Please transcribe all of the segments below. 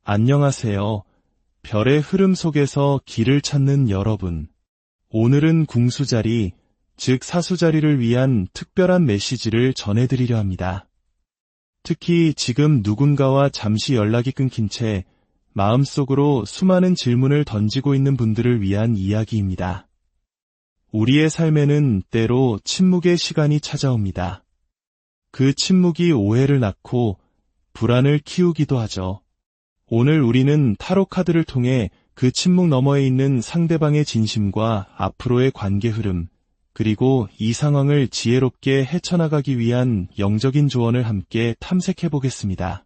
안녕하세요. 별의 흐름 속에서 길을 찾는 여러분. 오늘은 궁수자리, 즉 사수자리를 위한 특별한 메시지를 전해드리려 합니다. 특히 지금 누군가와 잠시 연락이 끊긴 채 마음속으로 수많은 질문을 던지고 있는 분들을 위한 이야기입니다. 우리의 삶에는 때로 침묵의 시간이 찾아옵니다. 그 침묵이 오해를 낳고 불안을 키우기도 하죠. 오늘 우리는 타로 카드를 통해 그 침묵 너머에 있는 상대방의 진심과 앞으로의 관계 흐름, 그리고 이 상황을 지혜롭게 헤쳐나가기 위한 영적인 조언을 함께 탐색해 보겠습니다.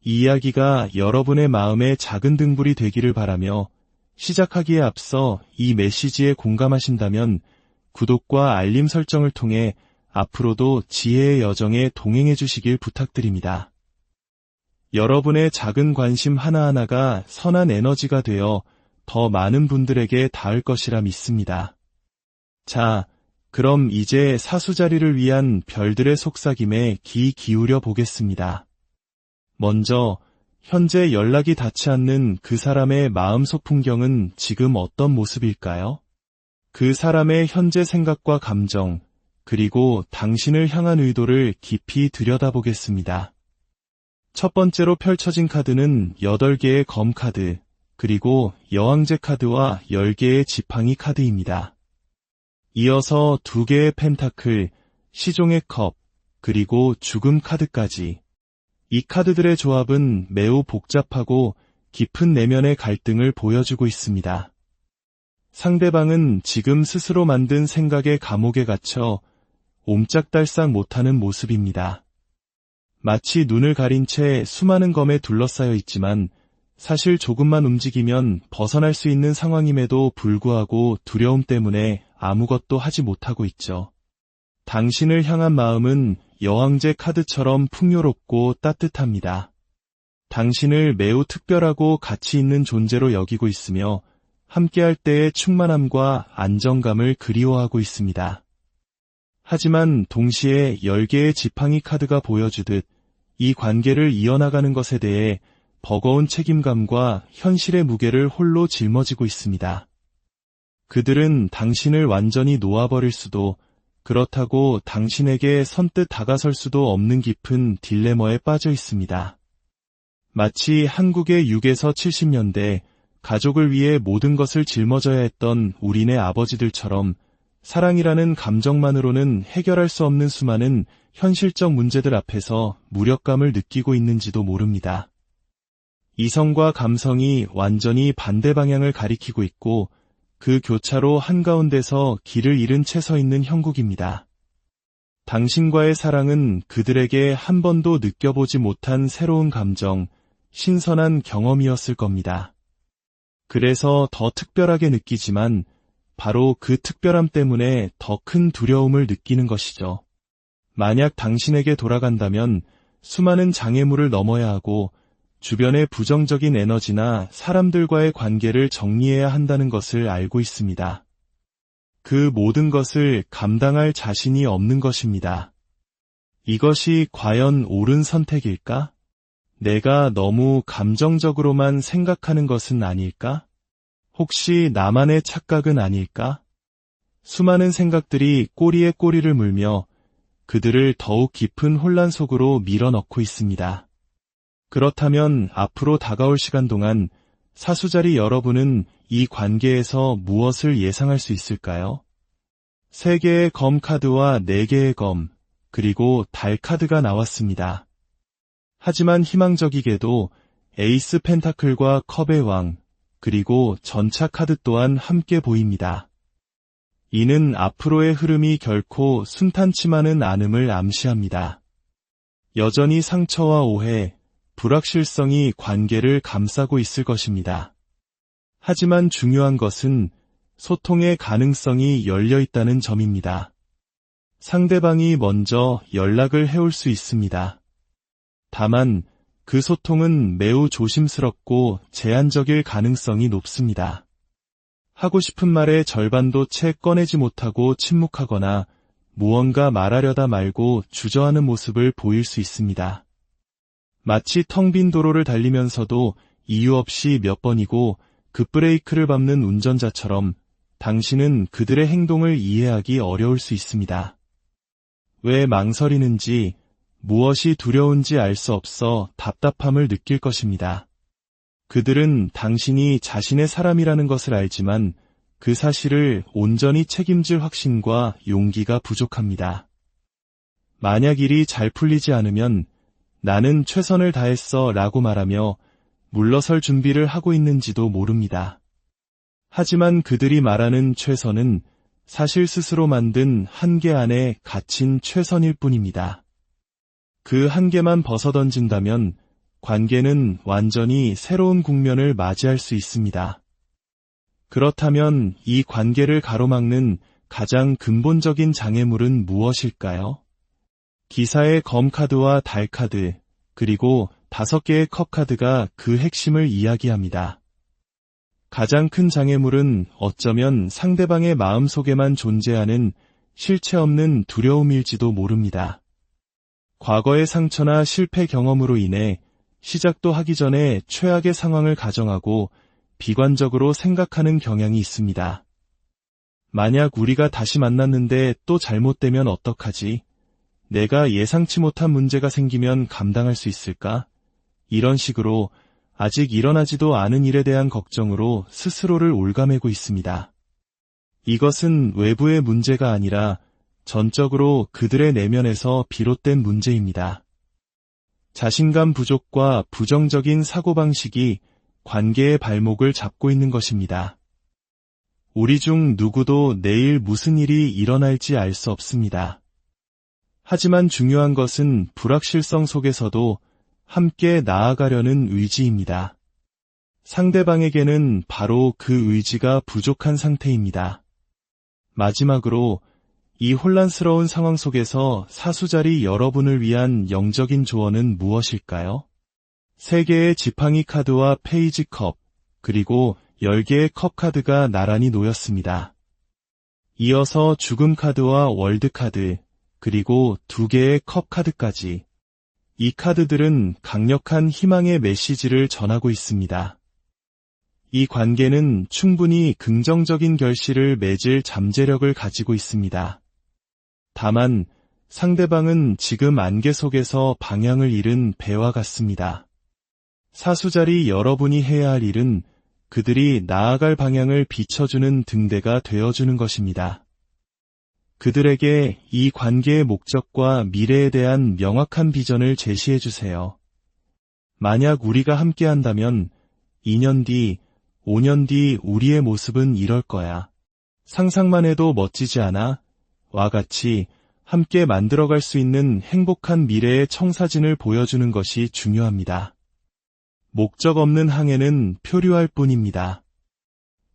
이 이야기가 여러분의 마음에 작은 등불이 되기를 바라며 시작하기에 앞서 이 메시지에 공감하신다면 구독과 알림 설정을 통해 앞으로도 지혜의 여정에 동행해 주시길 부탁드립니다. 여러분의 작은 관심 하나하나가 선한 에너지가 되어 더 많은 분들에게 닿을 것이라 믿습니다. 자, 그럼 이제 사수자리를 위한 별들의 속삭임에 귀 기울여 보겠습니다. 먼저, 현재 연락이 닿지 않는 그 사람의 마음속 풍경은 지금 어떤 모습일까요? 그 사람의 현재 생각과 감정, 그리고 당신을 향한 의도를 깊이 들여다보겠습니다. 첫 번째로 펼쳐진 카드는 8개의 검 카드, 그리고 여왕제 카드와 10개의 지팡이 카드입니다. 이어서 2개의 펜타클, 시종의 컵, 그리고 죽음 카드까지. 이 카드들의 조합은 매우 복잡하고 깊은 내면의 갈등을 보여주고 있습니다. 상대방은 지금 스스로 만든 생각의 감옥에 갇혀 옴짝달싹 못하는 모습입니다. 마치 눈을 가린 채 수많은 검에 둘러싸여 있지만 사실 조금만 움직이면 벗어날 수 있는 상황임에도 불구하고 두려움 때문에 아무것도 하지 못하고 있죠. 당신을 향한 마음은 여왕제 카드처럼 풍요롭고 따뜻합니다. 당신을 매우 특별하고 가치 있는 존재로 여기고 있으며 함께할 때의 충만함과 안정감을 그리워하고 있습니다. 하지만 동시에 10개의 지팡이 카드가 보여주듯 이 관계를 이어나가는 것에 대해 버거운 책임감과 현실의 무게를 홀로 짊어지고 있습니다. 그들은 당신을 완전히 놓아버릴 수도, 그렇다고 당신에게 선뜻 다가설 수도 없는 깊은 딜레마에 빠져 있습니다. 마치 한국의 6에서 70년대 가족을 위해 모든 것을 짊어져야 했던 우리네 아버지들처럼 사랑이라는 감정만으로는 해결할 수 없는 수많은 현실적 문제들 앞에서 무력감을 느끼고 있는지도 모릅니다. 이성과 감성이 완전히 반대 방향을 가리키고 있고 그 교차로 한가운데서 길을 잃은 채 서 있는 형국입니다. 당신과의 사랑은 그들에게 한 번도 느껴보지 못한 새로운 감정, 신선한 경험이었을 겁니다. 그래서 더 특별하게 느끼지만 바로 그 특별함 때문에 더 큰 두려움을 느끼는 것이죠. 만약 당신에게 돌아간다면 수많은 장애물을 넘어야 하고 주변의 부정적인 에너지나 사람들과의 관계를 정리해야 한다는 것을 알고 있습니다. 그 모든 것을 감당할 자신이 없는 것입니다. 이것이 과연 옳은 선택일까? 내가 너무 감정적으로만 생각하는 것은 아닐까? 혹시 나만의 착각은 아닐까? 수많은 생각들이 꼬리에 꼬리를 물며 그들을 더욱 깊은 혼란 속으로 밀어넣고 있습니다. 그렇다면 앞으로 다가올 시간 동안 사수자리 여러분은 이 관계에서 무엇을 예상할 수 있을까요? 3개의 검 카드와 4개의 검, 그리고 달 카드가 나왔습니다. 하지만 희망적이게도 에이스 펜타클과 컵의 왕, 그리고 전차 카드 또한 함께 보입니다. 이는 앞으로의 흐름이 결코 순탄치만은 않음을 암시합니다. 여전히 상처와 오해, 불확실성이 관계를 감싸고 있을 것입니다. 하지만 중요한 것은 소통의 가능성이 열려 있다는 점입니다. 상대방이 먼저 연락을 해올 수 있습니다. 다만 그 소통은 매우 조심스럽고 제한적일 가능성이 높습니다. 하고 싶은 말의 절반도 채 꺼내지 못하고 침묵하거나 무언가 말하려다 말고 주저하는 모습을 보일 수 있습니다. 마치 텅 빈 도로를 달리면서도 이유 없이 몇 번이고 급브레이크를 밟는 운전자처럼 당신은 그들의 행동을 이해하기 어려울 수 있습니다. 왜 망설이는지, 무엇이 두려운지 알 수 없어 답답함을 느낄 것입니다. 그들은 당신이 자신의 사람이라는 것을 알지만 그 사실을 온전히 책임질 확신과 용기가 부족합니다. 만약 일이 잘 풀리지 않으면 나는 최선을 다했어 라고 말하며 물러설 준비를 하고 있는지도 모릅니다. 하지만 그들이 말하는 최선은 사실 스스로 만든 한계 안에 갇힌 최선일 뿐입니다. 그 한계만 벗어던진다면 관계는 완전히 새로운 국면을 맞이할 수 있습니다. 그렇다면 이 관계를 가로막는 가장 근본적인 장애물은 무엇일까요? 기사의 검카드와 달카드, 그리고 5개의 컵카드가 그 핵심을 이야기합니다. 가장 큰 장애물은 어쩌면 상대방의 마음속에만 존재하는 실체 없는 두려움일지도 모릅니다. 과거의 상처나 실패 경험으로 인해 시작도 하기 전에 최악의 상황을 가정하고 비관적으로 생각하는 경향이 있습니다. 만약 우리가 다시 만났는데 또 잘못되면 어떡하지? 내가 예상치 못한 문제가 생기면 감당할 수 있을까? 이런 식으로 아직 일어나지도 않은 일에 대한 걱정으로 스스로를 옭아매고 있습니다. 이것은 외부의 문제가 아니라 전적으로 그들의 내면에서 비롯된 문제입니다. 자신감 부족과 부정적인 사고방식이 관계의 발목을 잡고 있는 것입니다. 우리 중 누구도 내일 무슨 일이 일어날지 알 수 없습니다. 하지만 중요한 것은 불확실성 속에서도 함께 나아가려는 의지입니다. 상대방에게는 바로 그 의지가 부족한 상태입니다. 마지막으로 이 혼란스러운 상황 속에서 사수자리 여러분을 위한 영적인 조언은 무엇일까요? 3개의 지팡이 카드와 페이지 컵, 그리고 10개의 컵 카드가 나란히 놓였습니다. 이어서 죽음 카드와 월드 카드, 그리고 2개의 컵 카드까지. 이 카드들은 강력한 희망의 메시지를 전하고 있습니다. 이 관계는 충분히 긍정적인 결실을 맺을 잠재력을 가지고 있습니다. 다만 상대방은 지금 안개 속에서 방향을 잃은 배와 같습니다. 사수자리 여러분이 해야 할 일은 그들이 나아갈 방향을 비춰주는 등대가 되어주는 것입니다. 그들에게 이 관계의 목적과 미래에 대한 명확한 비전을 제시해 주세요. 만약 우리가 함께한다면 2년 뒤, 5년 뒤 우리의 모습은 이럴 거야. 상상만 해도 멋지지 않아? 와 같이 함께 만들어갈 수 있는 행복한 미래의 청사진을 보여주는 것이 중요합니다. 목적 없는 항해는 표류할 뿐입니다.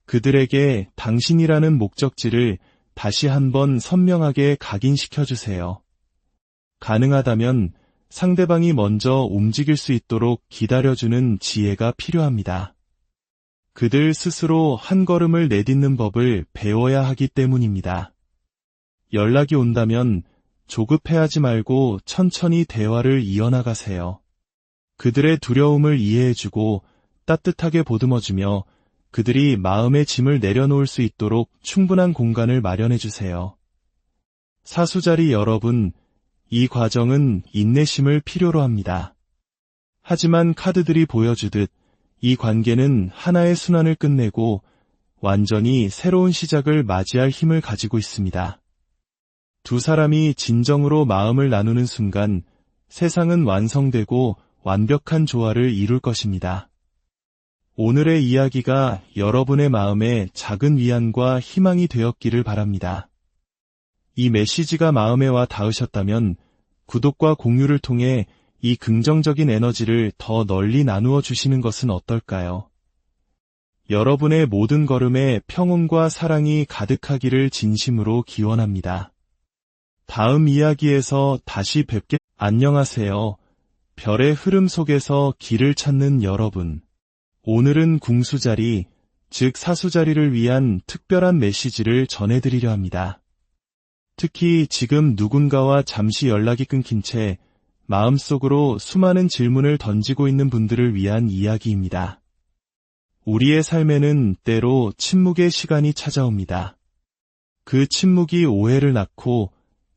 그들에게 당신이라는 목적지를 다시 한번 선명하게 각인시켜 주세요. 가능하다면 상대방이 먼저 움직일 수 있도록 기다려주는 지혜가 필요합니다. 그들 스스로 한 걸음을 내딛는 법을 배워야 하기 때문입니다. 연락이 온다면 조급해하지 말고 천천히 대화를 이어나가세요. 그들의 두려움을 이해해주고 따뜻하게 보듬어주며 그들이 마음의 짐을 내려놓을 수 있도록 충분한 공간을 마련해주세요. 사수자리 여러분, 이 과정은 인내심을 필요로 합니다. 하지만 카드들이 보여주듯 이 관계는 하나의 순환을 끝내고 완전히 새로운 시작을 맞이할 힘을 가지고 있습니다. 두 사람이 진정으로 마음을 나누는 순간 세상은 완성되고 완벽한 조화를 이룰 것입니다. 오늘의 이야기가 여러분의 마음에 작은 위안과 희망이 되었기를 바랍니다. 이 메시지가 마음에 와 닿으셨다면 구독과 공유를 통해 이 긍정적인 에너지를 더 널리 나누어 주시는 것은 어떨까요? 여러분의 모든 걸음에 평온과 사랑이 가득하기를 진심으로 기원합니다. 다음 이야기에서 다시 뵙게. 안녕하세요. 별의 흐름 속에서 길을 찾는 여러분. 오늘은 궁수자리, 즉 사수자리를 위한 특별한 메시지를 전해드리려 합니다. 특히 지금 누군가와 잠시 연락이 끊긴 채 마음속으로 수많은 질문을 던지고 있는 분들을 위한 이야기입니다. 우리의 삶에는 때로 침묵의 시간이 찾아옵니다. 그 침묵이 오해를 낳고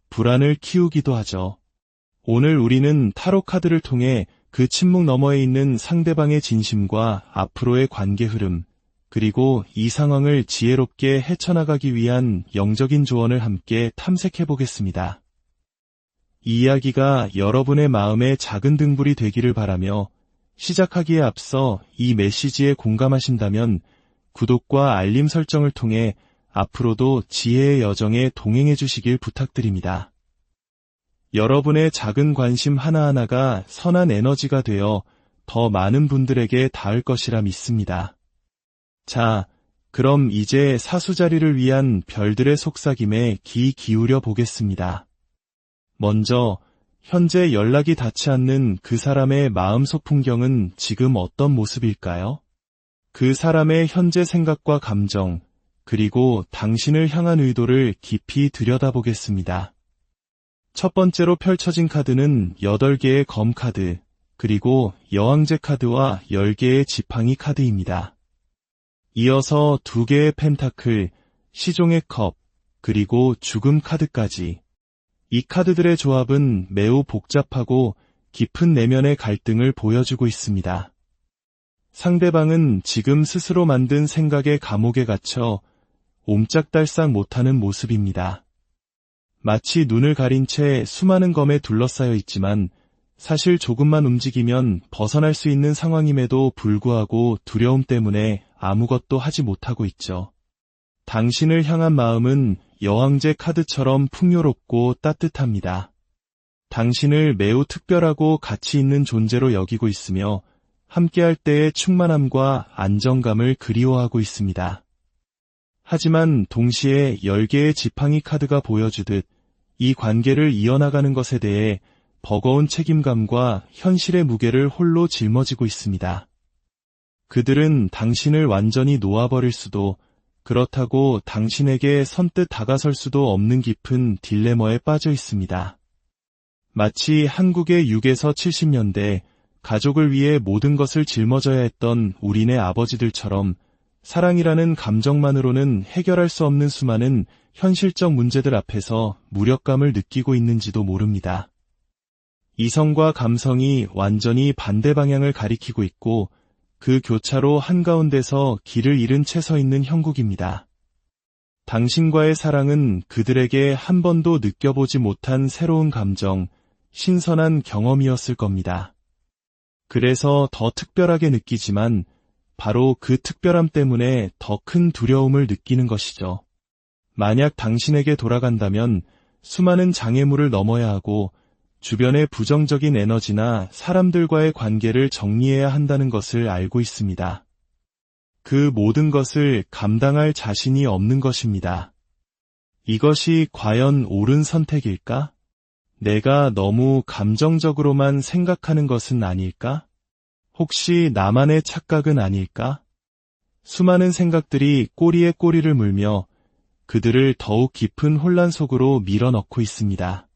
불안을 키우기도 하죠. 오늘 우리는 타로 카드를 통해 그 침묵 너머에 있는 상대방의 진심과 앞으로의 관계 흐름, 그리고 이 상황을 지혜롭게 헤쳐나가기 위한 영적인 조언을 함께 탐색해 보겠습니다. 이 이야기가 여러분의 마음에 작은 등불이 되기를 바라며 시작하기에 앞서 이 메시지에 공감하신다면 구독과 알림 설정을 통해 앞으로도 지혜의 여정에 동행해 주시길 부탁드립니다. 여러분의 작은 관심 하나하나가 선한 에너지가 되어 더 많은 분들에게 닿을 것이라 믿습니다. 자, 그럼 이제 사수자리를 위한 별들의 속삭임에 귀 기울여 보겠습니다. 먼저, 현재 연락이 닿지 않는 그 사람의 마음속 풍경은 지금 어떤 모습일까요? 그 사람의 현재 생각과 감정, 그리고 당신을 향한 의도를 깊이 들여다보겠습니다. 첫 번째로 펼쳐진 카드는 8개의 검 카드, 그리고 여왕제 카드와 10개의 지팡이 카드입니다. 이어서 2개의 펜타클, 시종의 컵, 그리고 죽음 카드까지. 이 카드들의 조합은 매우 복잡하고 깊은 내면의 갈등을 보여주고 있습니다. 상대방은 지금 스스로 만든 생각의 감옥에 갇혀 옴짝달싹 못하는 모습입니다. 마치 눈을 가린 채 수많은 검에 둘러싸여 있지만 사실 조금만 움직이면 벗어날 수 있는 상황임에도 불구하고 두려움 때문에 아무것도 하지 못하고 있죠. 당신을 향한 마음은 여왕제 카드처럼 풍요롭고 따뜻합니다. 당신을 매우 특별하고 가치 있는 존재로 여기고 있으며 함께할 때의 충만함과 안정감을 그리워하고 있습니다. 하지만 동시에 10개의 지팡이 카드가 보여주듯 이 관계를 이어나가는 것에 대해 버거운 책임감과 현실의 무게를 홀로 짊어지고 있습니다. 그들은 당신을 완전히 놓아버릴 수도, 그렇다고 당신에게 선뜻 다가설 수도 없는 깊은 딜레마에 빠져 있습니다. 마치 한국의 6에서 70년대 가족을 위해 모든 것을 짊어져야 했던 우리네 아버지들처럼 사랑이라는 감정만으로는 해결할 수 없는 수많은 현실적 문제들 앞에서 무력감을 느끼고 있는지도 모릅니다. 이성과 감성이 완전히 반대 방향을 가리키고 있고 그 교차로 한가운데서 길을 잃은 채 서 있는 형국입니다. 당신과의 사랑은 그들에게 한 번도 느껴보지 못한 새로운 감정, 신선한 경험이었을 겁니다. 그래서 더 특별하게 느끼지만 바로 그 특별함 때문에 더 큰 두려움을 느끼는 것이죠. 만약 당신에게 돌아간다면 수많은 장애물을 넘어야 하고 주변의 부정적인 에너지나 사람들과의 관계를 정리해야 한다는 것을 알고 있습니다. 그 모든 것을 감당할 자신이 없는 것입니다. 이것이 과연 옳은 선택일까? 내가 너무 감정적으로만 생각하는 것은 아닐까? 혹시 나만의 착각은 아닐까? 수많은 생각들이 꼬리에 꼬리를 물며 그들을 더욱 깊은 혼란 속으로 밀어넣고 있습니다.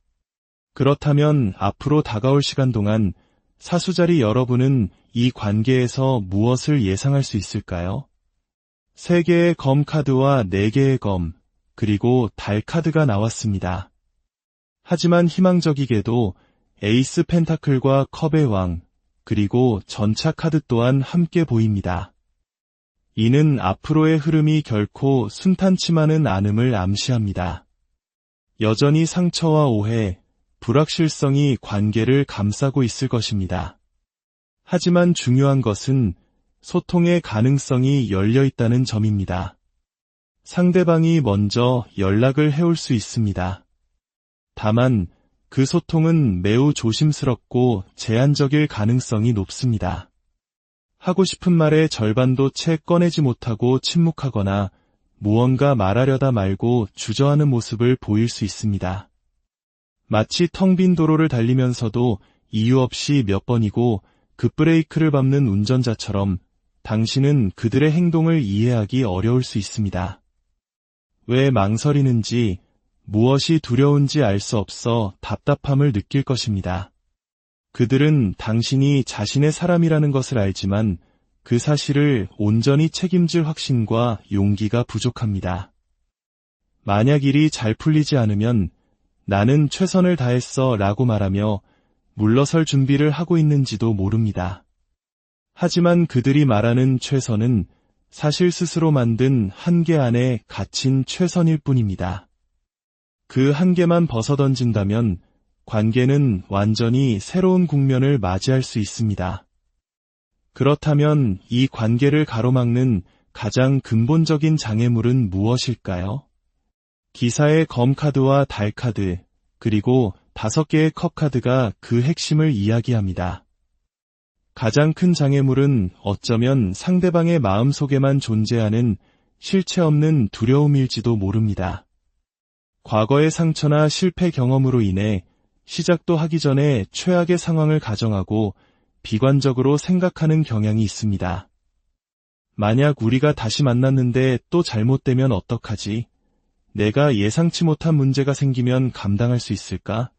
그렇다면 앞으로 다가올 시간 동안 사수자리 여러분은 이 관계에서 무엇을 예상할 수 있을까요? 3개의 검 카드와 4개의 검, 그리고 달 카드가 나왔습니다. 하지만 희망적이게도 에이스 펜타클과 컵의 왕, 그리고 전차 카드 또한 함께 보입니다. 이는 앞으로의 흐름이 결코 순탄치만은 않음을 암시합니다. 여전히 상처와 오해, 불확실성이 관계를 감싸고 있을 것입니다. 하지만 중요한 것은 소통의 가능성이 열려 있다는 점입니다. 상대방이 먼저 연락을 해올 수 있습니다. 다만 그 소통은 매우 조심스럽고 제한적일 가능성이 높습니다. 하고 싶은 말의 절반도 채 꺼내지 못하고 침묵하거나 무언가 말하려다 말고 주저하는 모습을 보일 수 있습니다. 마치 텅 빈 도로를 달리면서도 이유 없이 몇 번이고 급브레이크를 밟는 운전자처럼 당신은 그들의 행동을 이해하기 어려울 수 있습니다. 왜 망설이는지, 무엇이 두려운지 알 수 없어 답답함을 느낄 것입니다. 그들은 당신이 자신의 사람이라는 것을 알지만 그 사실을 온전히 책임질 확신과 용기가 부족합니다. 만약 일이 잘 풀리지 않으면 나는 최선을 다했어 라고 말하며 물러설 준비를 하고 있는지도 모릅니다. 하지만 그들이 말하는 최선은 사실 스스로 만든 한계 안에 갇힌 최선일 뿐입니다. 그 한계만 벗어던진다면 관계는 완전히 새로운 국면을 맞이할 수 있습니다. 그렇다면 이 관계를 가로막는 가장 근본적인 장애물은 무엇일까요? 기사의 검 카드와 달 카드, 그리고 5개의 컵 카드가 그 핵심을 이야기합니다. 가장 큰 장애물은 어쩌면 상대방의 마음속에만 존재하는 실체 없는 두려움일지도 모릅니다. 과거의 상처나 실패 경험으로 인해 시작도 하기 전에 최악의 상황을 가정하고 비관적으로 생각하는 경향이 있습니다. 만약 우리가 다시 만났는데 또 잘못되면 어떡하지? 내가 예상치 못한 문제가 생기면 감당할 수 있을까?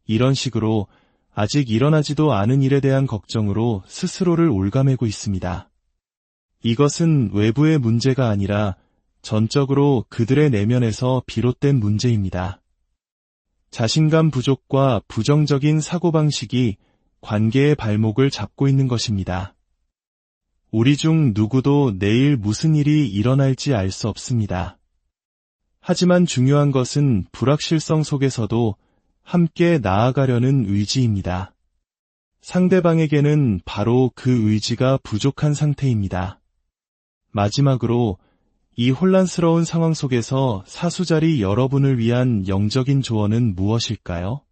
이런 식으로 아직 일어나지도 않은 일에 대한 걱정으로 스스로를 옭아매고 있습니다. 이것은 외부의 문제가 아니라 전적으로 그들의 내면에서 비롯된 문제입니다. 자신감 부족과 부정적인 사고방식이 관계의 발목을 잡고 있는 것입니다. 우리 중 누구도 내일 무슨 일이 일어날지 알 수 없습니다. 하지만 중요한 것은 불확실성 속에서도 함께 나아가려는 의지입니다. 상대방에게는 바로 그 의지가 부족한 상태입니다. 마지막으로 이 혼란스러운 상황 속에서 사수자리 여러분을 위한 영적인 조언은 무엇일까요?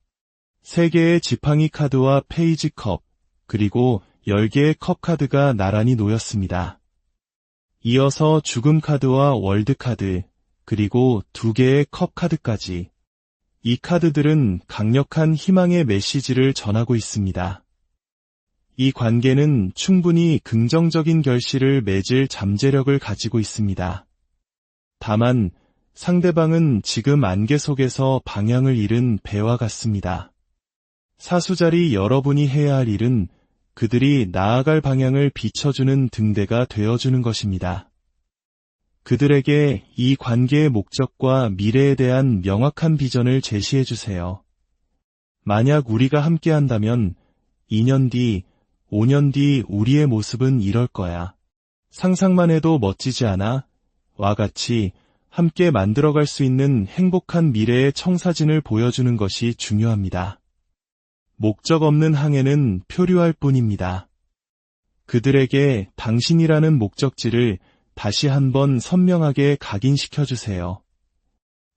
3개의 지팡이 카드와 페이지 컵, 그리고 10개의 컵 카드가 나란히 놓였습니다. 이어서 죽음 카드와 월드 카드, 그리고 2개의 컵 카드까지. 이 카드들은 강력한 희망의 메시지를 전하고 있습니다. 이 관계는 충분히 긍정적인 결실을 맺을 잠재력을 가지고 있습니다. 다만 상대방은 지금 안개 속에서 방향을 잃은 배와 같습니다. 사수자리 여러분이 해야 할 일은 그들이 나아갈 방향을 비춰주는 등대가 되어주는 것입니다. 그들에게 이 관계의 목적과 미래에 대한 명확한 비전을 제시해 주세요. 만약 우리가 함께한다면 2년 뒤, 5년 뒤 우리의 모습은 이럴 거야. 상상만 해도 멋지지 않아? 와 같이 함께 만들어갈 수 있는 행복한 미래의 청사진을 보여주는 것이 중요합니다. 목적 없는 항해는 표류할 뿐입니다. 그들에게 당신이라는 목적지를 다시 한번 선명하게 각인시켜주세요.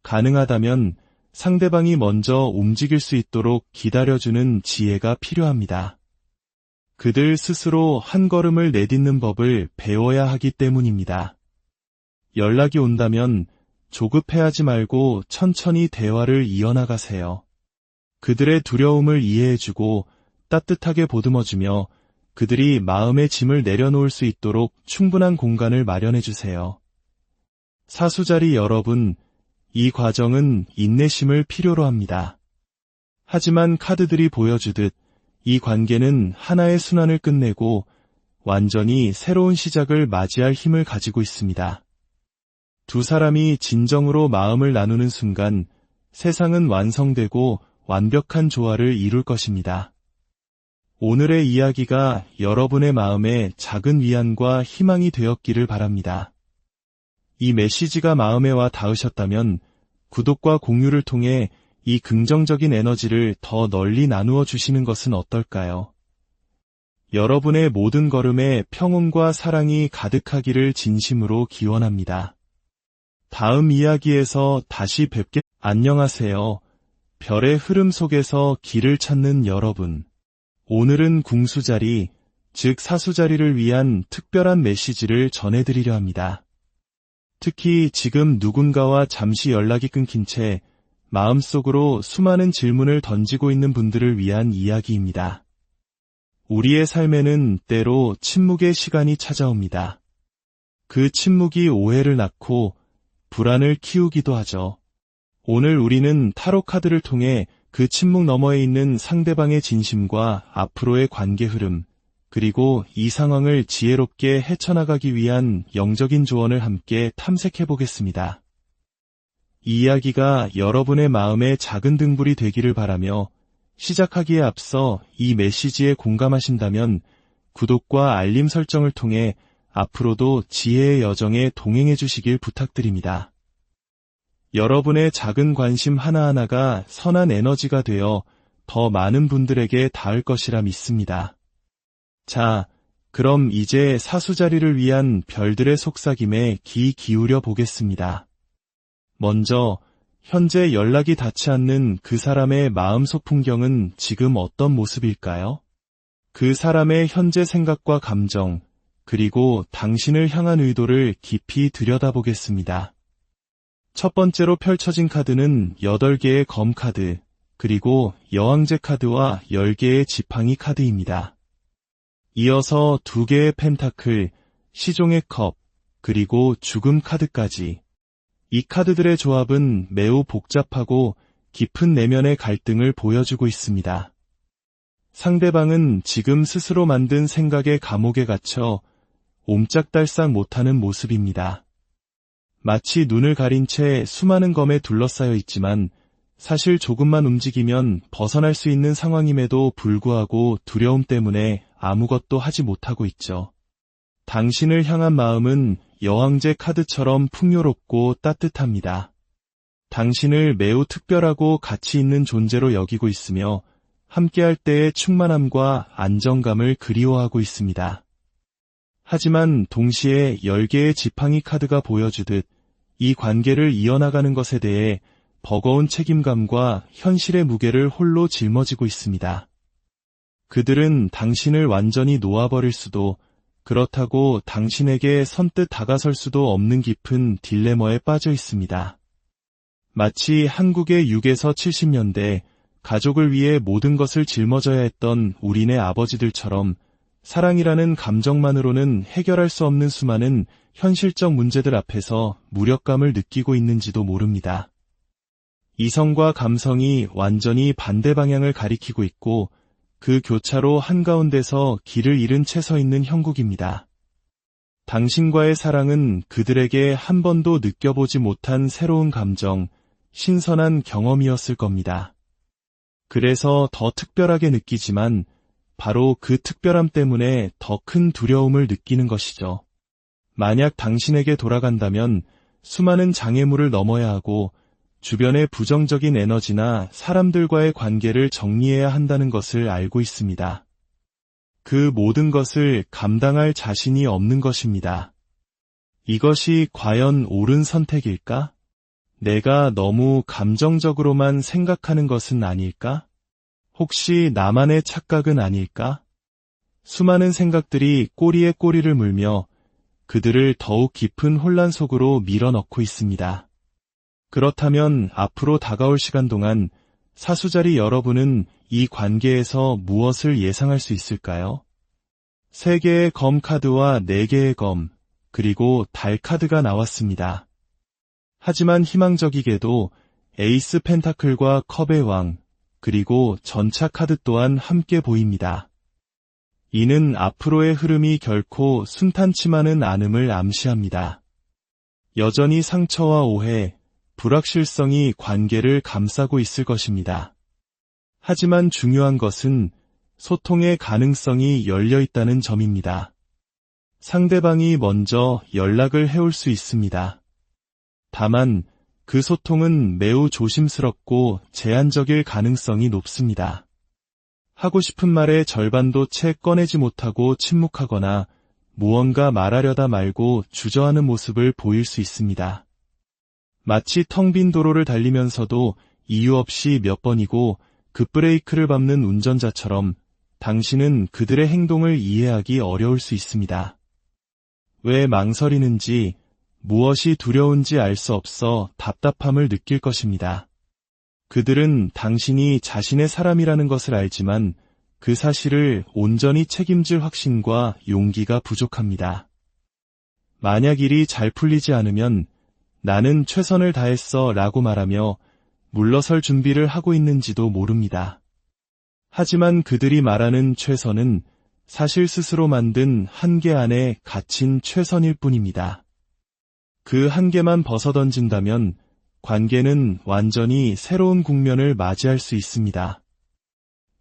가능하다면 상대방이 먼저 움직일 수 있도록 기다려주는 지혜가 필요합니다. 그들 스스로 한 걸음을 내딛는 법을 배워야 하기 때문입니다. 연락이 온다면 조급해하지 말고 천천히 대화를 이어나가세요. 그들의 두려움을 이해해주고 따뜻하게 보듬어주며 그들이 마음의 짐을 내려놓을 수 있도록 충분한 공간을 마련해주세요. 사수자리 여러분, 이 과정은 인내심을 필요로 합니다. 하지만 카드들이 보여주듯 이 관계는 하나의 순환을 끝내고 완전히 새로운 시작을 맞이할 힘을 가지고 있습니다. 두 사람이 진정으로 마음을 나누는 순간 세상은 완성되고 완벽한 조화를 이룰 것입니다. 오늘의 이야기가 여러분의 마음에 작은 위안과 희망이 되었기를 바랍니다. 이 메시지가 마음에 와 닿으셨다면 구독과 공유를 통해 이 긍정적인 에너지를 더 널리 나누어 주시는 것은 어떨까요? 여러분의 모든 걸음에 평온과 사랑이 가득하기를 진심으로 기원합니다. 다음 이야기에서 다시 뵙게. 안녕하세요. 별의 흐름 속에서 길을 찾는 여러분. 오늘은 궁수자리, 즉 사수자리를 위한 특별한 메시지를 전해드리려 합니다. 특히 지금 누군가와 잠시 연락이 끊긴 채 마음속으로 수많은 질문을 던지고 있는 분들을 위한 이야기입니다. 우리의 삶에는 때로 침묵의 시간이 찾아옵니다. 그 침묵이 오해를 낳고 불안을 키우기도 하죠. 오늘 우리는 타로 카드를 통해 그 침묵 너머에 있는 상대방의 진심과 앞으로의 관계 흐름, 그리고 이 상황을 지혜롭게 헤쳐나가기 위한 영적인 조언을 함께 탐색해 보겠습니다. 이 이야기가 여러분의 마음에 작은 등불이 되기를 바라며 시작하기에 앞서 이 메시지에 공감하신다면 구독과 알림 설정을 통해 앞으로도 지혜의 여정에 동행해 주시길 부탁드립니다. 여러분의 작은 관심 하나하나가 선한 에너지가 되어 더 많은 분들에게 닿을 것이라 믿습니다. 자, 그럼 이제 사수자리를 위한 별들의 속삭임에 귀 기울여 보겠습니다. 먼저, 현재 연락이 닿지 않는 그 사람의 마음속 풍경은 지금 어떤 모습일까요? 그 사람의 현재 생각과 감정, 그리고 당신을 향한 의도를 깊이 들여다보겠습니다. 첫 번째로 펼쳐진 카드는 8개의 검 카드, 그리고 여왕제 카드와 10개의 지팡이 카드입니다. 이어서 2개의 펜타클, 시종의 컵, 그리고 죽음 카드까지. 이 카드들의 조합은 매우 복잡하고 깊은 내면의 갈등을 보여주고 있습니다. 상대방은 지금 스스로 만든 생각의 감옥에 갇혀 옴짝달싹 못하는 모습입니다. 마치 눈을 가린 채 수많은 검에 둘러싸여 있지만 사실 조금만 움직이면 벗어날 수 있는 상황임에도 불구하고 두려움 때문에 아무것도 하지 못하고 있죠. 당신을 향한 마음은 여왕제 카드처럼 풍요롭고 따뜻합니다. 당신을 매우 특별하고 가치 있는 존재로 여기고 있으며 함께할 때의 충만함과 안정감을 그리워하고 있습니다. 하지만 동시에 10개의 지팡이 카드가 보여주듯 이 관계를 이어나가는 것에 대해 버거운 책임감과 현실의 무게를 홀로 짊어지고 있습니다. 그들은 당신을 완전히 놓아버릴 수도, 그렇다고 당신에게 선뜻 다가설 수도 없는 깊은 딜레마에 빠져 있습니다. 마치 한국의 6에서 70년대 가족을 위해 모든 것을 짊어져야 했던 우리네 아버지들처럼 사랑이라는 감정만으로는 해결할 수 없는 수많은 현실적 문제들 앞에서 무력감을 느끼고 있는지도 모릅니다. 이성과 감성이 완전히 반대 방향을 가리키고 있고 그 교차로 한가운데서 길을 잃은 채 서 있는 형국입니다. 당신과의 사랑은 그들에게 한 번도 느껴보지 못한 새로운 감정, 신선한 경험이었을 겁니다. 그래서 더 특별하게 느끼지만 바로 그 특별함 때문에 더 큰 두려움을 느끼는 것이죠. 만약 당신에게 돌아간다면 수많은 장애물을 넘어야 하고 주변의 부정적인 에너지나 사람들과의 관계를 정리해야 한다는 것을 알고 있습니다. 그 모든 것을 감당할 자신이 없는 것입니다. 이것이 과연 옳은 선택일까? 내가 너무 감정적으로만 생각하는 것은 아닐까? 혹시 나만의 착각은 아닐까? 수많은 생각들이 꼬리에 꼬리를 물며 그들을 더욱 깊은 혼란 속으로 밀어넣고 있습니다. 그렇다면 앞으로 다가올 시간 동안 사수자리 여러분은 이 관계에서 무엇을 예상할 수 있을까요? 3개의 검 카드와 4개의 검, 그리고 달 카드가 나왔습니다. 하지만 희망적이게도 에이스 펜타클과 컵의 왕, 그리고 전차 카드 또한 함께 보입니다. 이는 앞으로의 흐름이 결코 순탄치만은 않음을 암시합니다. 여전히 상처와 오해, 불확실성이 관계를 감싸고 있을 것입니다. 하지만 중요한 것은 소통의 가능성이 열려 있다는 점입니다. 상대방이 먼저 연락을 해올 수 있습니다. 다만 그 소통은 매우 조심스럽고 제한적일 가능성이 높습니다. 하고 싶은 말의 절반도 채 꺼내지 못하고 침묵하거나 무언가 말하려다 말고 주저하는 모습을 보일 수 있습니다. 마치 텅 빈 도로를 달리면서도 이유 없이 몇 번이고 급브레이크를 밟는 운전자처럼 당신은 그들의 행동을 이해하기 어려울 수 있습니다. 왜 망설이는지, 무엇이 두려운지 알 수 없어 답답함을 느낄 것입니다. 그들은 당신이 자신의 사람이라는 것을 알지만 그 사실을 온전히 책임질 확신과 용기가 부족합니다. 만약 일이 잘 풀리지 않으면 나는 최선을 다했어 라고 말하며 물러설 준비를 하고 있는지도 모릅니다. 하지만 그들이 말하는 최선은 사실 스스로 만든 한계 안에 갇힌 최선일 뿐입니다. 그 한계만 벗어던진다면 관계는 완전히 새로운 국면을 맞이할 수 있습니다.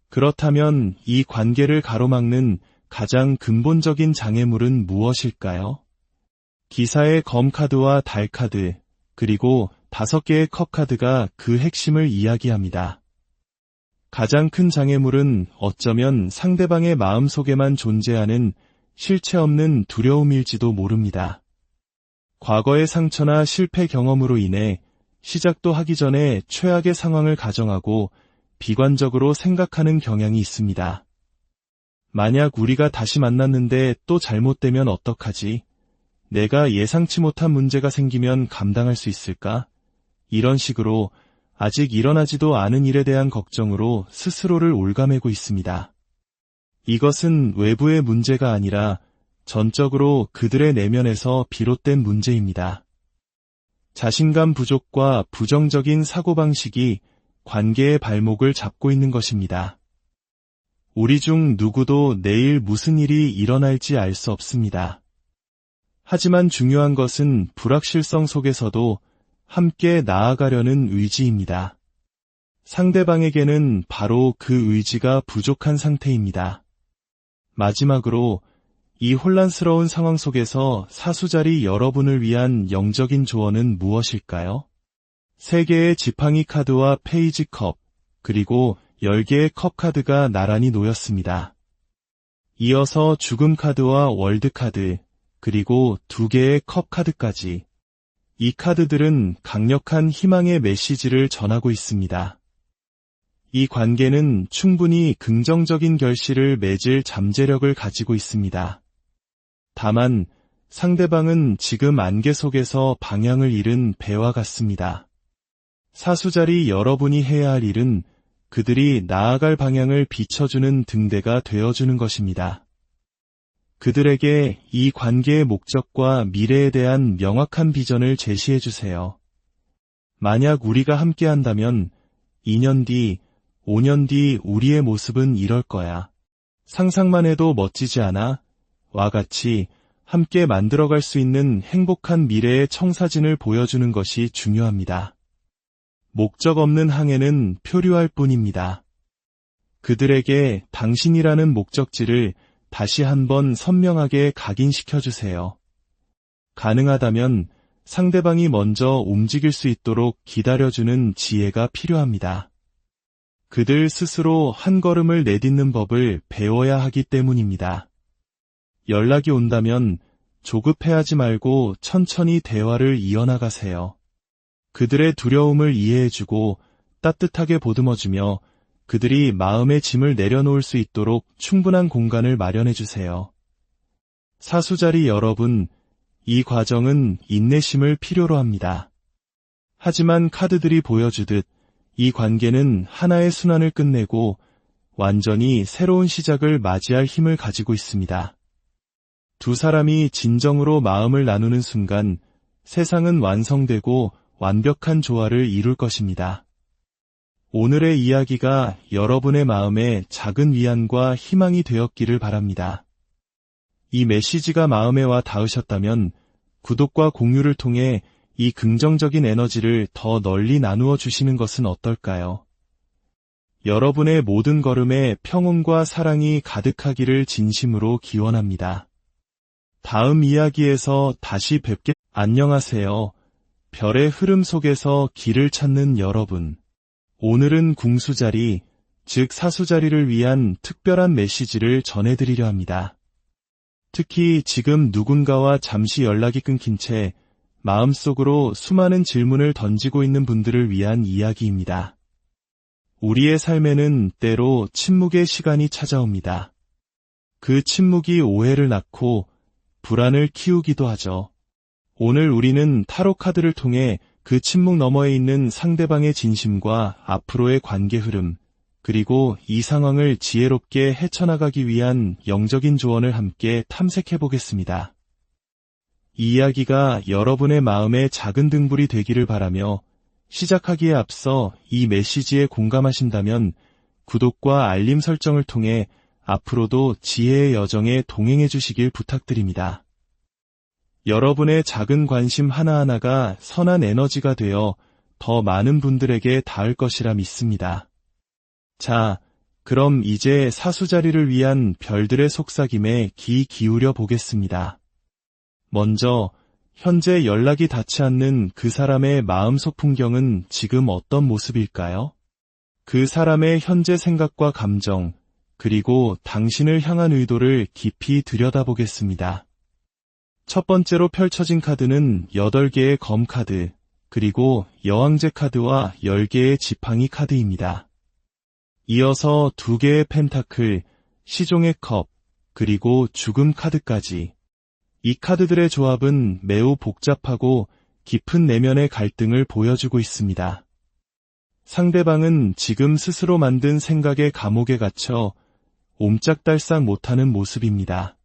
그렇다면 이 관계를 가로막는 가장 근본적인 장애물은 무엇일까요? 기사의 검 카드와 달 카드, 그리고 5개의 컵 카드가 그 핵심을 이야기합니다. 가장 큰 장애물은 어쩌면 상대방의 마음속에만 존재하는 실체 없는 두려움일지도 모릅니다. 과거의 상처나 실패 경험으로 인해 시작도 하기 전에 최악의 상황을 가정하고 비관적으로 생각하는 경향이 있습니다. 만약 우리가 다시 만났는데 또 잘못되면 어떡하지? 내가 예상치 못한 문제가 생기면 감당할 수 있을까? 이런 식으로 아직 일어나지도 않은 일에 대한 걱정으로 스스로를 옭아매고 있습니다. 이것은 외부의 문제가 아니라 전적으로 그들의 내면에서 비롯된 문제입니다. 자신감 부족과 부정적인 사고방식이 관계의 발목을 잡고 있는 것입니다. 우리 중 누구도 내일 무슨 일이 일어날지 알 수 없습니다. 하지만 중요한 것은 불확실성 속에서도 함께 나아가려는 의지입니다. 상대방에게는 바로 그 의지가 부족한 상태입니다. 마지막으로 이 혼란스러운 상황 속에서 사수자리 여러분을 위한 영적인 조언은 무엇일까요? 3개의 지팡이 카드와 페이지 컵, 그리고 10개의 컵 카드가 나란히 놓였습니다. 이어서 죽음 카드와 월드 카드, 그리고 2개의 컵 카드까지. 이 카드들은 강력한 희망의 메시지를 전하고 있습니다. 이 관계는 충분히 긍정적인 결실을 맺을 잠재력을 가지고 있습니다. 다만 상대방은 지금 안개 속에서 방향을 잃은 배와 같습니다. 사수자리 여러분이 해야 할 일은 그들이 나아갈 방향을 비춰주는 등대가 되어주는 것입니다. 그들에게 이 관계의 목적과 미래에 대한 명확한 비전을 제시해 주세요. 만약 우리가 함께한다면 2년 뒤, 5년 뒤 우리의 모습은 이럴 거야. 상상만 해도 멋지지 않아? 와 같이 함께 만들어갈 수 있는 행복한 미래의 청사진을 보여주는 것이 중요합니다. 목적 없는 항해는 표류할 뿐입니다. 그들에게 당신이라는 목적지를 다시 한번 선명하게 각인시켜주세요. 가능하다면 상대방이 먼저 움직일 수 있도록 기다려주는 지혜가 필요합니다. 그들 스스로 한 걸음을 내딛는 법을 배워야 하기 때문입니다. 연락이 온다면 조급해하지 말고 천천히 대화를 이어나가세요. 그들의 두려움을 이해해주고 따뜻하게 보듬어주며 그들이 마음의 짐을 내려놓을 수 있도록 충분한 공간을 마련해주세요. 사수자리 여러분, 이 과정은 인내심을 필요로 합니다. 하지만 카드들이 보여주듯 이 관계는 하나의 순환을 끝내고 완전히 새로운 시작을 맞이할 힘을 가지고 있습니다. 두 사람이 진정으로 마음을 나누는 순간 세상은 완성되고 완벽한 조화를 이룰 것입니다. 오늘의 이야기가 여러분의 마음에 작은 위안과 희망이 되었기를 바랍니다. 이 메시지가 마음에 와 닿으셨다면 구독과 공유를 통해 이 긍정적인 에너지를 더 널리 나누어 주시는 것은 어떨까요? 여러분의 모든 걸음에 평온과 사랑이 가득하기를 진심으로 기원합니다. 다음 이야기에서 다시 안녕하세요. 별의 흐름 속에서 길을 찾는 여러분. 오늘은 궁수자리, 즉 사수자리를 위한 특별한 메시지를 전해드리려 합니다. 특히 지금 누군가와 잠시 연락이 끊긴 채 마음속으로 수많은 질문을 던지고 있는 분들을 위한 이야기입니다. 우리의 삶에는 때로 침묵의 시간이 찾아옵니다. 그 침묵이 오해를 낳고 불안을 키우기도 하죠. 오늘 우리는 타로 카드를 통해 그 침묵 너머에 있는 상대방의 진심과 앞으로의 관계 흐름, 그리고 이 상황을 지혜롭게 헤쳐나가기 위한 영적인 조언을 함께 탐색해 보겠습니다. 이 이야기가 여러분의 마음에 작은 등불이 되기를 바라며 시작하기에 앞서 이 메시지에 공감하신다면 구독과 알림 설정을 통해 앞으로도 지혜의 여정에 동행해 주시길 부탁드립니다. 여러분의 작은 관심 하나하나가 선한 에너지가 되어 더 많은 분들에게 닿을 것이라 믿습니다. 자, 그럼 이제 사수자리를 위한 별들의 속삭임에 귀 기울여 보겠습니다. 먼저, 현재 연락이 닿지 않는 그 사람의 마음속 풍경은 지금 어떤 모습일까요? 그 사람의 현재 생각과 감정, 그리고 당신을 향한 의도를 깊이 들여다보겠습니다. 첫 번째로 펼쳐진 카드는 8개의 검 카드, 그리고 여왕제 카드와 10개의 지팡이 카드입니다. 이어서 2개의 펜타클, 시종의 컵, 그리고 죽음 카드까지. 이 카드들의 조합은 매우 복잡하고 깊은 내면의 갈등을 보여주고 있습니다. 상대방은 지금 스스로 만든 생각의 감옥에 갇혀 옴짝달싹 못하는 모습입니다.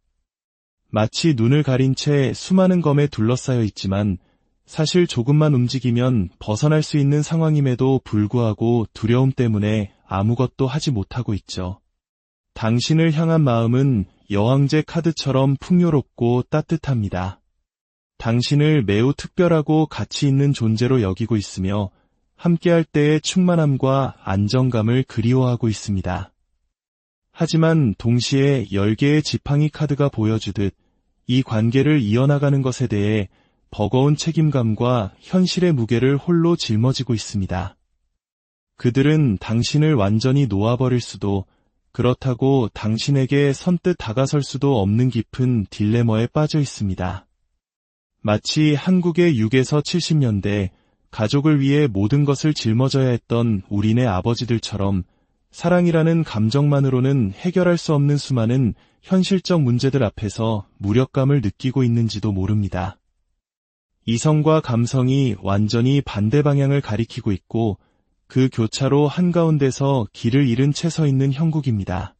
마치 눈을 가린 채 수많은 검에 둘러싸여 있지만 사실 조금만 움직이면 벗어날 수 있는 상황임에도 불구하고 두려움 때문에 아무것도 하지 못하고 있죠. 당신을 향한 마음은 여왕제 카드처럼 풍요롭고 따뜻합니다. 당신을 매우 특별하고 가치 있는 존재로 여기고 있으며 함께할 때의 충만함과 안정감을 그리워하고 있습니다. 하지만 동시에 10개의 지팡이 카드가 보여주듯 이 관계를 이어나가는 것에 대해 버거운 책임감과 현실의 무게를 홀로 짊어지고 있습니다. 그들은 당신을 완전히 놓아버릴 수도, 그렇다고 당신에게 선뜻 다가설 수도 없는 깊은 딜레마에 빠져 있습니다. 마치 한국의 6에서 70년대 가족을 위해 모든 것을 짊어져야 했던 우리네 아버지들처럼 사랑이라는 감정만으로는 해결할 수 없는 수많은 현실적 문제들 앞에서 무력감을 느끼고 있는지도 모릅니다. 이성과 감성이 완전히 반대 방향을 가리키고 있고 그 교차로 한가운데서 길을 잃은 채 서 있는 형국입니다.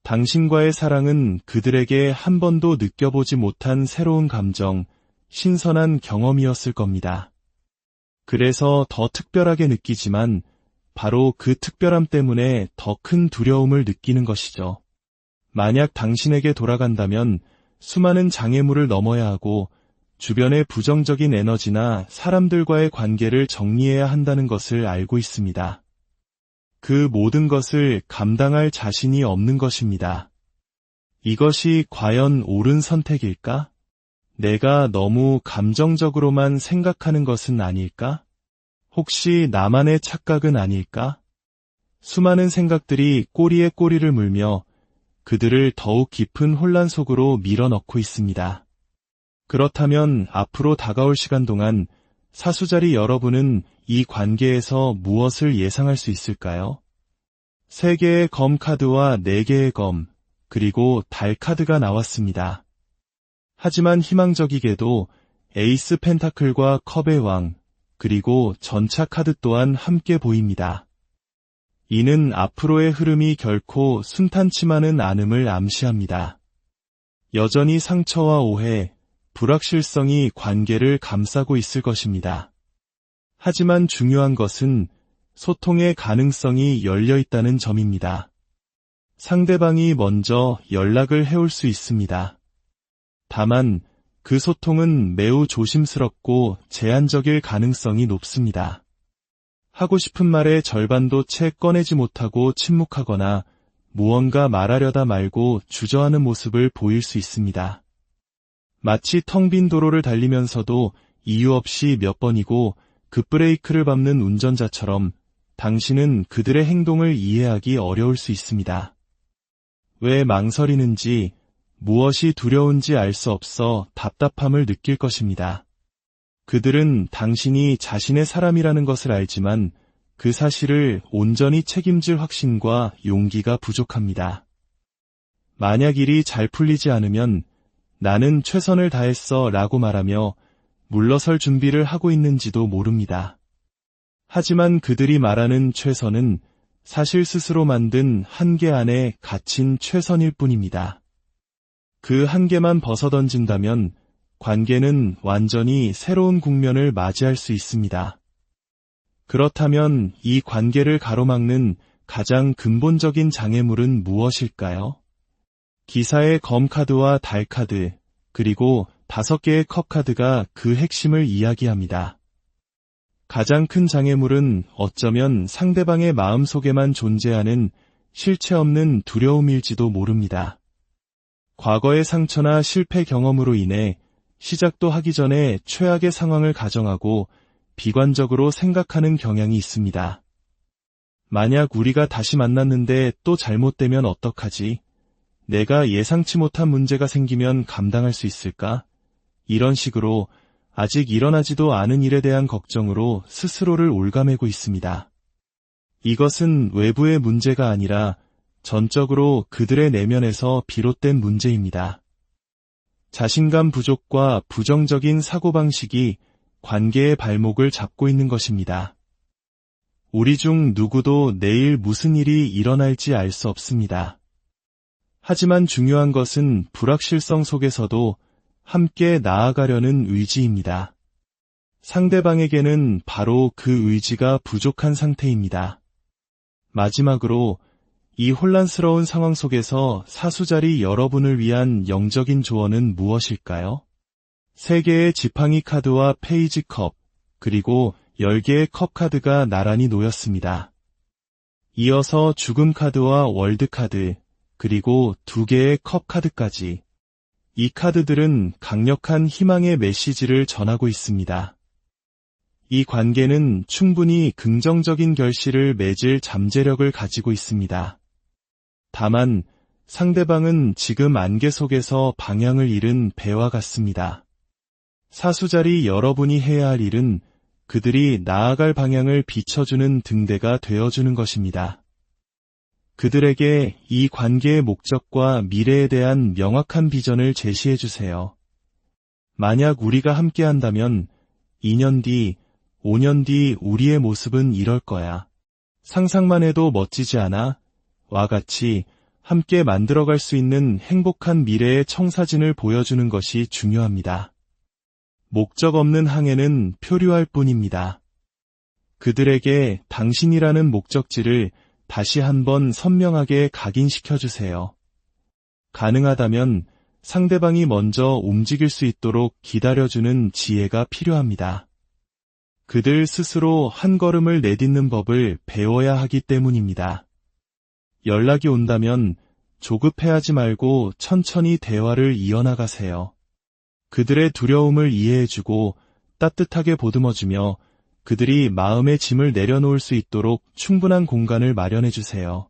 당신과의 사랑은 그들에게 한 번도 느껴보지 못한 새로운 감정, 신선한 경험이었을 겁니다. 그래서 더 특별하게 느끼지만 바로 그 특별함 때문에 더 큰 두려움을 느끼는 것이죠. 만약 당신에게 돌아간다면 수많은 장애물을 넘어야 하고 주변의 부정적인 에너지나 사람들과의 관계를 정리해야 한다는 것을 알고 있습니다. 그 모든 것을 감당할 자신이 없는 것입니다. 이것이 과연 옳은 선택일까? 내가 너무 감정적으로만 생각하는 것은 아닐까? 혹시 나만의 착각은 아닐까? 수많은 생각들이 꼬리에 꼬리를 물며 그들을 더욱 깊은 혼란 속으로 밀어넣고 있습니다. 그렇다면 앞으로 다가올 시간 동안 사수자리 여러분은 이 관계에서 무엇을 예상할 수 있을까요? 3개의 검 카드와 4개의 검, 그리고 달 카드가 나왔습니다. 하지만 희망적이게도 에이스 펜타클과 컵의 왕, 그리고 전차 카드 또한 함께 보입니다. 이는 앞으로의 흐름이 결코 순탄치만은 않음을 암시합니다. 여전히 상처와 오해, 불확실성이 관계를 감싸고 있을 것입니다. 하지만 중요한 것은 소통의 가능성이 열려 있다는 점입니다. 상대방이 먼저 연락을 해올 수 있습니다. 다만 그 소통은 매우 조심스럽고 제한적일 가능성이 높습니다. 하고 싶은 말의 절반도 채 꺼내지 못하고 침묵하거나 무언가 말하려다 말고 주저하는 모습을 보일 수 있습니다. 마치 텅 빈 도로를 달리면서도 이유 없이 몇 번이고 급브레이크를 밟는 운전자처럼 당신은 그들의 행동을 이해하기 어려울 수 있습니다. 왜 망설이는지, 무엇이 두려운지 알 수 없어 답답함을 느낄 것입니다. 그들은 당신이 자신의 사람이라는 것을 알지만 그 사실을 온전히 책임질 확신과 용기가 부족합니다. 만약 일이 잘 풀리지 않으면 나는 최선을 다했어 라고 말하며 물러설 준비를 하고 있는지도 모릅니다. 하지만 그들이 말하는 최선은 사실 스스로 만든 한계 안에 갇힌 최선일 뿐입니다. 그 한계만 벗어던진다면 관계는 완전히 새로운 국면을 맞이할 수 있습니다. 그렇다면 이 관계를 가로막는 가장 근본적인 장애물은 무엇일까요? 기사의 검 카드와 달 카드, 그리고 5개의 컵 카드가 그 핵심을 이야기합니다. 가장 큰 장애물은 어쩌면 상대방의 마음속에만 존재하는 실체 없는 두려움일지도 모릅니다. 과거의 상처나 실패 경험으로 인해 시작도 하기 전에 최악의 상황을 가정하고 비관적으로 생각하는 경향이 있습니다. 만약 우리가 다시 만났는데 또 잘못되면 어떡하지? 내가 예상치 못한 문제가 생기면 감당할 수 있을까? 이런 식으로 아직 일어나지도 않은 일에 대한 걱정으로 스스로를 옭아매고 있습니다. 이것은 외부의 문제가 아니라 전적으로 그들의 내면에서 비롯된 문제입니다. 자신감 부족과 부정적인 사고방식이 관계의 발목을 잡고 있는 것입니다. 우리 중 누구도 내일 무슨 일이 일어날지 알 수 없습니다. 하지만 중요한 것은 불확실성 속에서도 함께 나아가려는 의지입니다. 상대방에게는 바로 그 의지가 부족한 상태입니다. 마지막으로 이 혼란스러운 상황 속에서 사수자리 여러분을 위한 영적인 조언은 무엇일까요? 3개의 지팡이 카드와 페이지 컵, 그리고 10개의 컵 카드가 나란히 놓였습니다. 이어서 죽음 카드와 월드 카드, 그리고 2개의 컵 카드까지. 이 카드들은 강력한 희망의 메시지를 전하고 있습니다. 이 관계는 충분히 긍정적인 결실을 맺을 잠재력을 가지고 있습니다. 다만 상대방은 지금 안개 속에서 방향을 잃은 배와 같습니다. 사수자리 여러분이 해야 할 일은 그들이 나아갈 방향을 비춰주는 등대가 되어주는 것입니다. 그들에게 이 관계의 목적과 미래에 대한 명확한 비전을 제시해 주세요. 만약 우리가 함께한다면 2년 뒤, 5년 뒤 우리의 모습은 이럴 거야. 상상만 해도 멋지지 않아? 와 같이 함께 만들어갈 수 있는 행복한 미래의 청사진을 보여주는 것이 중요합니다. 목적 없는 항해는 표류할 뿐입니다. 그들에게 당신이라는 목적지를 다시 한번 선명하게 각인시켜주세요. 가능하다면 상대방이 먼저 움직일 수 있도록 기다려주는 지혜가 필요합니다. 그들 스스로 한 걸음을 내딛는 법을 배워야 하기 때문입니다. 연락이 온다면 조급해하지 말고 천천히 대화를 이어나가세요. 그들의 두려움을 이해해주고 따뜻하게 보듬어주며 그들이 마음의 짐을 내려놓을 수 있도록 충분한 공간을 마련해주세요.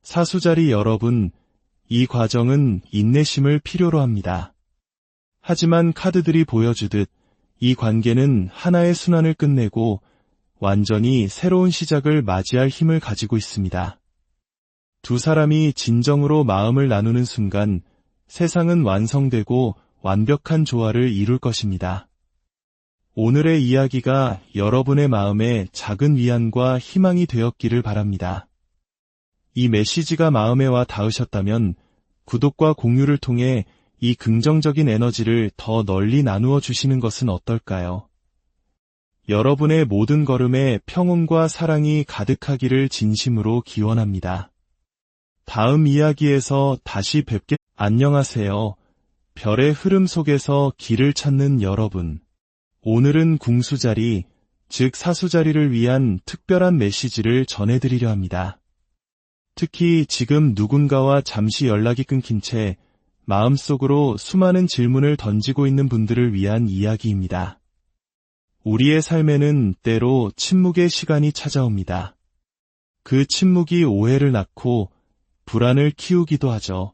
사수자리 여러분, 이 과정은 인내심을 필요로 합니다. 하지만 카드들이 보여주듯 이 관계는 하나의 순환을 끝내고 완전히 새로운 시작을 맞이할 힘을 가지고 있습니다. 두 사람이 진정으로 마음을 나누는 순간 세상은 완성되고 완벽한 조화를 이룰 것입니다. 오늘의 이야기가 여러분의 마음에 작은 위안과 희망이 되었기를 바랍니다. 이 메시지가 마음에 와 닿으셨다면 구독과 공유를 통해 이 긍정적인 에너지를 더 널리 나누어 주시는 것은 어떨까요? 여러분의 모든 걸음에 평온과 사랑이 가득하기를 진심으로 기원합니다. 다음 이야기에서 다시 안녕하세요. 별의 흐름 속에서 길을 찾는 여러분. 오늘은 궁수자리, 즉 사수자리를 위한 특별한 메시지를 전해드리려 합니다. 특히 지금 누군가와 잠시 연락이 끊긴 채 마음속으로 수많은 질문을 던지고 있는 분들을 위한 이야기입니다. 우리의 삶에는 때로 침묵의 시간이 찾아옵니다. 그 침묵이 오해를 낳고 불안을 키우기도 하죠.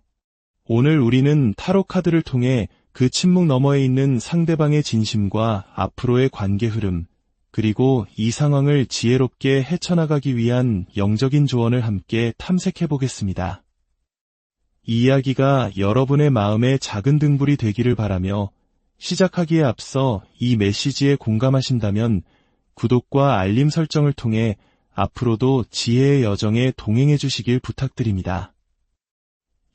오늘 우리는 타로 카드를 통해 그 침묵 너머에 있는 상대방의 진심과 앞으로의 관계 흐름, 그리고 이 상황을 지혜롭게 헤쳐나가기 위한 영적인 조언을 함께 탐색해 보겠습니다. 이 이야기가 여러분의 마음에 작은 등불이 되기를 바라며 시작하기에 앞서 이 메시지에 공감하신다면 구독과 알림 설정을 통해 앞으로도 지혜의 여정에 동행해 주시길 부탁드립니다.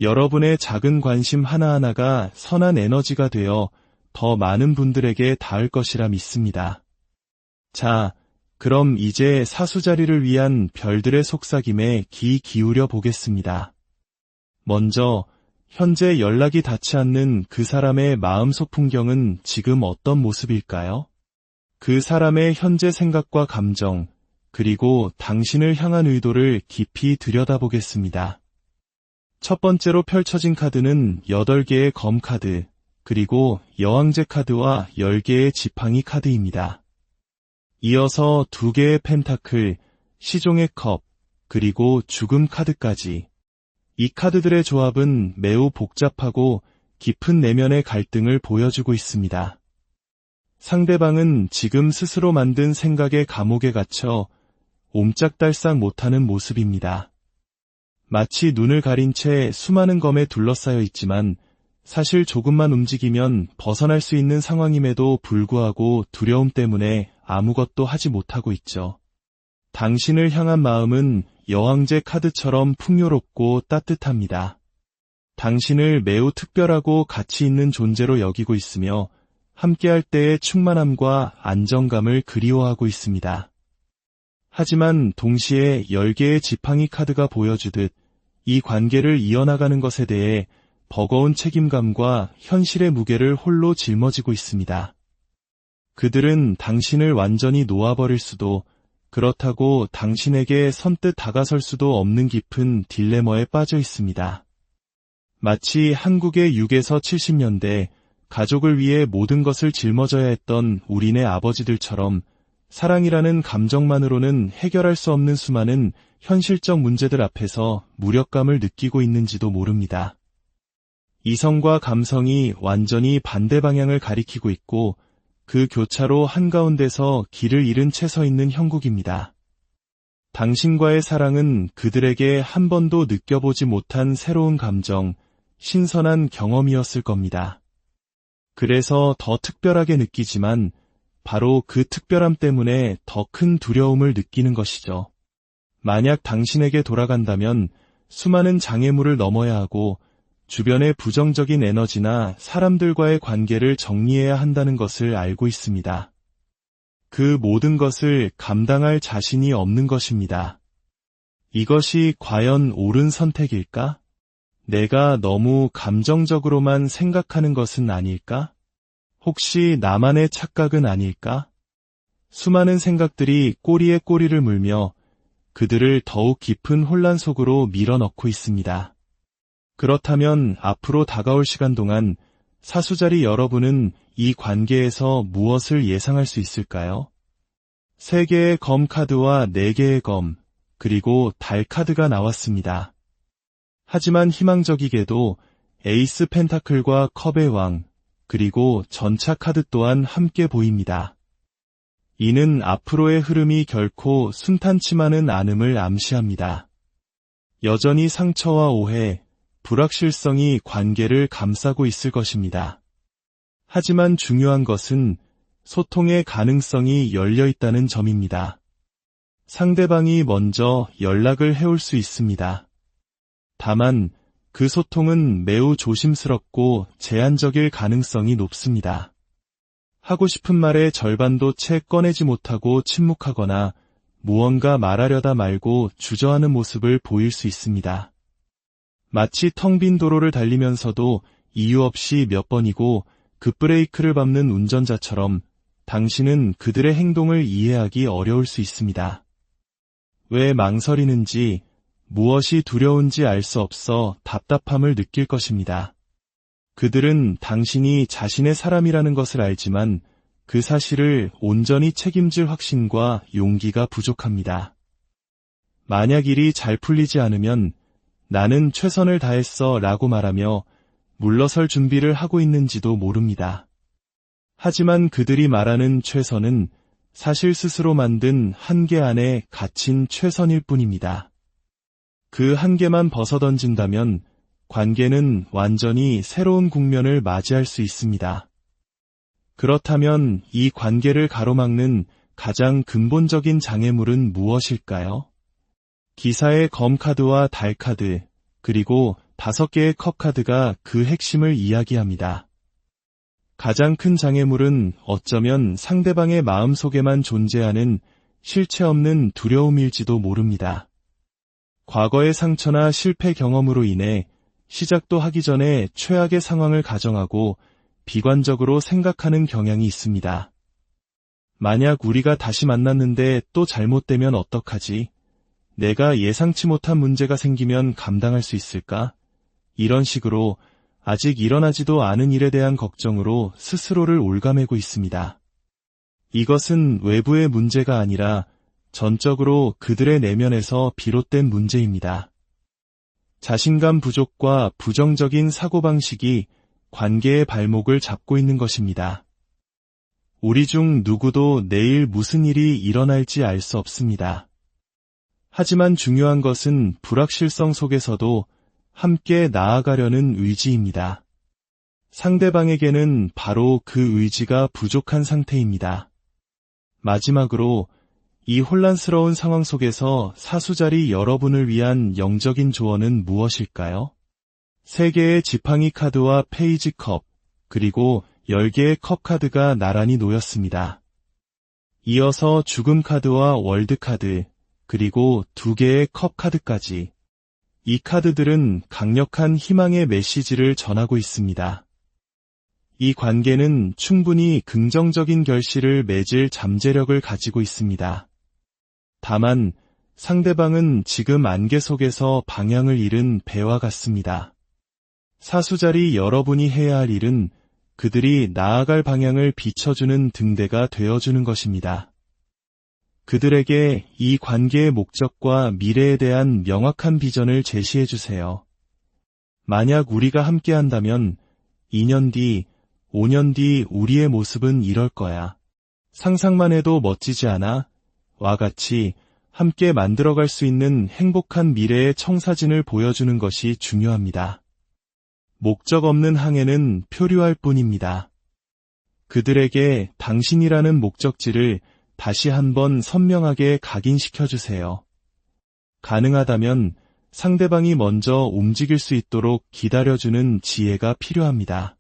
여러분의 작은 관심 하나하나가 선한 에너지가 되어 더 많은 분들에게 닿을 것이라 믿습니다. 자, 그럼 이제 사수자리를 위한 별들의 속삭임에 귀 기울여 보겠습니다. 먼저 현재 연락이 닿지 않는 그 사람의 마음속 풍경은 지금 어떤 모습일까요? 그 사람의 현재 생각과 감정, 그리고 당신을 향한 의도를 깊이 들여다보겠습니다. 첫 번째로 펼쳐진 카드는 8개의 검 카드, 그리고 여왕제 카드와 10개의 지팡이 카드입니다. 이어서 2개의 펜타클, 시종의 컵, 그리고 죽음 카드까지. 이 카드들의 조합은 매우 복잡하고 깊은 내면의 갈등을 보여주고 있습니다. 상대방은 지금 스스로 만든 생각의 감옥에 갇혀 옴짝달싹 못하는 모습입니다. 마치 눈을 가린 채 수많은 검에 둘러싸여 있지만 사실 조금만 움직이면 벗어날 수 있는 상황임에도 불구하고 두려움 때문에 아무것도 하지 못하고 있죠. 당신을 향한 마음은 여왕제 카드처럼 풍요롭고 따뜻합니다. 당신을 매우 특별하고 가치 있는 존재로 여기고 있으며 함께할 때의 충만함과 안정감을 그리워하고 있습니다. 하지만 동시에 10개의 지팡이 카드가 보여주듯 이 관계를 이어나가는 것에 대해 버거운 책임감과 현실의 무게를 홀로 짊어지고 있습니다. 그들은 당신을 완전히 놓아버릴 수도, 그렇다고 당신에게 선뜻 다가설 수도 없는 깊은 딜레마에 빠져 있습니다. 마치 한국의 6에서 70년대 가족을 위해 모든 것을 짊어져야 했던 우리네 아버지들처럼 사랑이라는 감정만으로는 해결할 수 없는 수많은 현실적 문제들 앞에서 무력감을 느끼고 있는지도 모릅니다. 이성과 감성이 완전히 반대 방향을 가리키고 있고 그 교차로 한가운데서 길을 잃은 채 서 있는 형국입니다. 당신과의 사랑은 그들에게 한 번도 느껴보지 못한 새로운 감정, 신선한 경험이었을 겁니다. 그래서 더 특별하게 느끼지만 바로 그 특별함 때문에 더 큰 두려움을 느끼는 것이죠. 만약 당신에게 돌아간다면 수많은 장애물을 넘어야 하고 주변의 부정적인 에너지나 사람들과의 관계를 정리해야 한다는 것을 알고 있습니다. 그 모든 것을 감당할 자신이 없는 것입니다. 이것이 과연 옳은 선택일까? 내가 너무 감정적으로만 생각하는 것은 아닐까? 혹시 나만의 착각은 아닐까? 수많은 생각들이 꼬리에 꼬리를 물며 그들을 더욱 깊은 혼란 속으로 밀어넣고 있습니다. 그렇다면 앞으로 다가올 시간 동안 사수자리 여러분은 이 관계에서 무엇을 예상할 수 있을까요? 3개의 검 카드와 4개의 검, 그리고 달 카드가 나왔습니다. 하지만 희망적이게도 에이스 펜타클과 컵의 왕, 그리고 전차 카드 또한 함께 보입니다. 이는 앞으로의 흐름이 결코 순탄치만은 않음을 암시합니다. 여전히 상처와 오해, 불확실성이 관계를 감싸고 있을 것입니다. 하지만 중요한 것은 소통의 가능성이 열려 있다는 점입니다. 상대방이 먼저 연락을 해올 수 있습니다. 다만 그 소통은 매우 조심스럽고 제한적일 가능성이 높습니다. 하고 싶은 말의 절반도 채 꺼내지 못하고 침묵하거나 무언가 말하려다 말고 주저하는 모습을 보일 수 있습니다. 마치 텅 빈 도로를 달리면서도 이유 없이 몇 번이고 급브레이크를 밟는 운전자처럼 당신은 그들의 행동을 이해하기 어려울 수 있습니다. 왜 망설이는지, 무엇이 두려운지 알 수 없어 답답함을 느낄 것입니다. 그들은 당신이 자신의 사람이라는 것을 알지만 그 사실을 온전히 책임질 확신과 용기가 부족합니다. 만약 일이 잘 풀리지 않으면 나는 최선을 다했어 라고 말하며 물러설 준비를 하고 있는지도 모릅니다. 하지만 그들이 말하는 최선은 사실 스스로 만든 한계 안에 갇힌 최선일 뿐입니다. 그 한계만 벗어던진다면 관계는 완전히 새로운 국면을 맞이할 수 있습니다. 그렇다면 이 관계를 가로막는 가장 근본적인 장애물은 무엇일까요? 기사의 검 카드와 달 카드, 그리고 5개의 컵 카드가 그 핵심을 이야기합니다. 가장 큰 장애물은 어쩌면 상대방의 마음속에만 존재하는 실체 없는 두려움일지도 모릅니다. 과거의 상처나 실패 경험으로 인해 시작도 하기 전에 최악의 상황을 가정하고 비관적으로 생각하는 경향이 있습니다. 만약 우리가 다시 만났는데 또 잘못되면 어떡하지? 내가 예상치 못한 문제가 생기면 감당할 수 있을까? 이런 식으로 아직 일어나지도 않은 일에 대한 걱정으로 스스로를 옭아매고 있습니다. 이것은 외부의 문제가 아니라 전적으로 그들의 내면에서 비롯된 문제입니다. 자신감 부족과 부정적인 사고방식이 관계의 발목을 잡고 있는 것입니다. 우리 중 누구도 내일 무슨 일이 일어날지 알 수 없습니다. 하지만 중요한 것은 불확실성 속에서도 함께 나아가려는 의지입니다. 상대방에게는 바로 그 의지가 부족한 상태입니다. 마지막으로 이 혼란스러운 상황 속에서 사수자리 여러분을 위한 영적인 조언은 무엇일까요? 3개의 지팡이 카드와 페이지 컵, 그리고 10개의 컵 카드가 나란히 놓였습니다. 이어서 죽음 카드와 월드 카드, 그리고 2개의 컵 카드까지. 이 카드들은 강력한 희망의 메시지를 전하고 있습니다. 이 관계는 충분히 긍정적인 결실을 맺을 잠재력을 가지고 있습니다. 다만 상대방은 지금 안개 속에서 방향을 잃은 배와 같습니다. 사수자리 여러분이 해야 할 일은 그들이 나아갈 방향을 비춰주는 등대가 되어주는 것입니다. 그들에게 이 관계의 목적과 미래에 대한 명확한 비전을 제시해 주세요. 만약 우리가 함께한다면 2년 뒤, 5년 뒤 우리의 모습은 이럴 거야. 상상만 해도 멋지지 않아? 와 같이 함께 만들어갈 수 있는 행복한 미래의 청사진을 보여주는 것이 중요합니다. 목적 없는 항해는 표류할 뿐입니다. 그들에게 당신이라는 목적지를 다시 한번 선명하게 각인시켜 주세요. 가능하다면 상대방이 먼저 움직일 수 있도록 기다려주는 지혜가 필요합니다.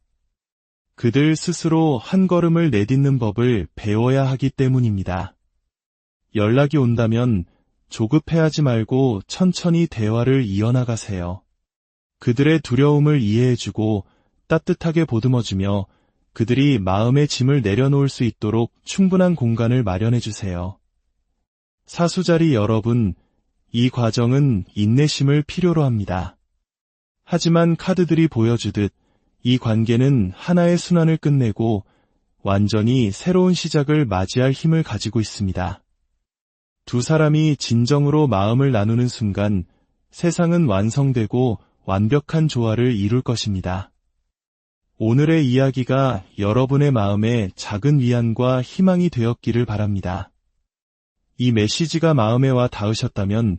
그들 스스로 한 걸음을 내딛는 법을 배워야 하기 때문입니다. 연락이 온다면 조급해하지 말고 천천히 대화를 이어나가세요. 그들의 두려움을 이해해주고 따뜻하게 보듬어주며 그들이 마음의 짐을 내려놓을 수 있도록 충분한 공간을 마련해주세요. 사수자리 여러분, 이 과정은 인내심을 필요로 합니다. 하지만 카드들이 보여주듯 이 관계는 하나의 순환을 끝내고 완전히 새로운 시작을 맞이할 힘을 가지고 있습니다. 두 사람이 진정으로 마음을 나누는 순간 세상은 완성되고 완벽한 조화를 이룰 것입니다. 오늘의 이야기가 여러분의 마음에 작은 위안과 희망이 되었기를 바랍니다. 이 메시지가 마음에 와 닿으셨다면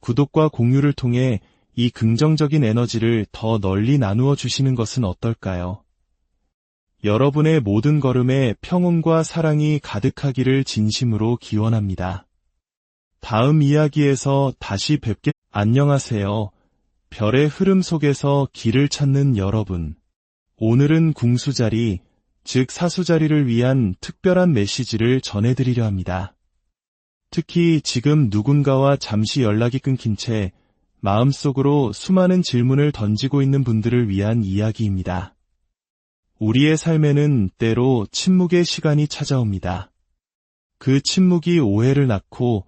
구독과 공유를 통해 이 긍정적인 에너지를 더 널리 나누어 주시는 것은 어떨까요? 여러분의 모든 걸음에 평온과 사랑이 가득하기를 진심으로 기원합니다. 다음 이야기에서 다시 안녕하세요. 별의 흐름 속에서 길을 찾는 여러분. 오늘은 궁수자리, 즉 사수자리를 위한 특별한 메시지를 전해드리려 합니다. 특히 지금 누군가와 잠시 연락이 끊긴 채 마음속으로 수많은 질문을 던지고 있는 분들을 위한 이야기입니다. 우리의 삶에는 때로 침묵의 시간이 찾아옵니다. 그 침묵이 오해를 낳고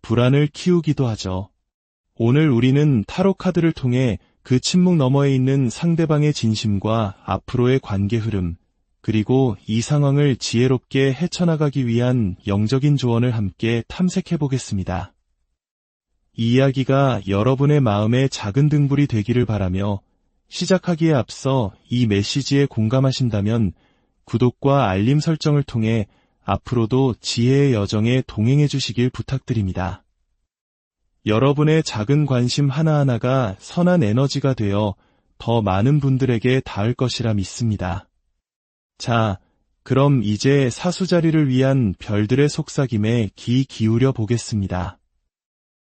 불안을 키우기도 하죠. 오늘 우리는 타로 카드를 통해 그 침묵 너머에 있는 상대방의 진심과 앞으로의 관계 흐름, 그리고 이 상황을 지혜롭게 헤쳐나가기 위한 영적인 조언을 함께 탐색해 보겠습니다. 이 이야기가 여러분의 마음에 작은 등불이 되기를 바라며 시작하기에 앞서 이 메시지에 공감하신다면 구독과 알림 설정을 통해 앞으로도 지혜의 여정에 동행해 주시길 부탁드립니다. 여러분의 작은 관심 하나하나가 선한 에너지가 되어 더 많은 분들에게 닿을 것이라 믿습니다. 자, 그럼 이제 사수자리를 위한 별들의 속삭임에 귀 기울여 보겠습니다.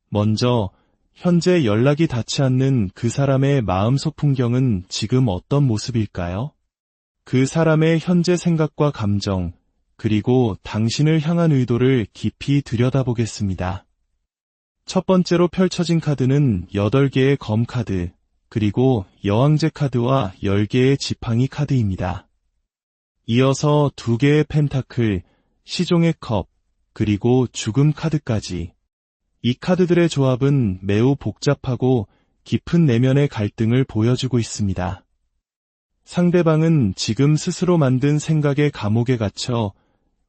먼저, 현재 연락이 닿지 않는 그 사람의 마음속 풍경은 지금 어떤 모습일까요? 그 사람의 현재 생각과 감정, 그리고 당신을 향한 의도를 깊이 들여다보겠습니다. 첫 번째로 펼쳐진 카드는 8개의 검 카드, 그리고 여왕제 카드와 10개의 지팡이 카드입니다. 이어서 2개의 펜타클, 시종의 컵, 그리고 죽음 카드까지. 이 카드들의 조합은 매우 복잡하고 깊은 내면의 갈등을 보여주고 있습니다. 상대방은 지금 스스로 만든 생각의 감옥에 갇혀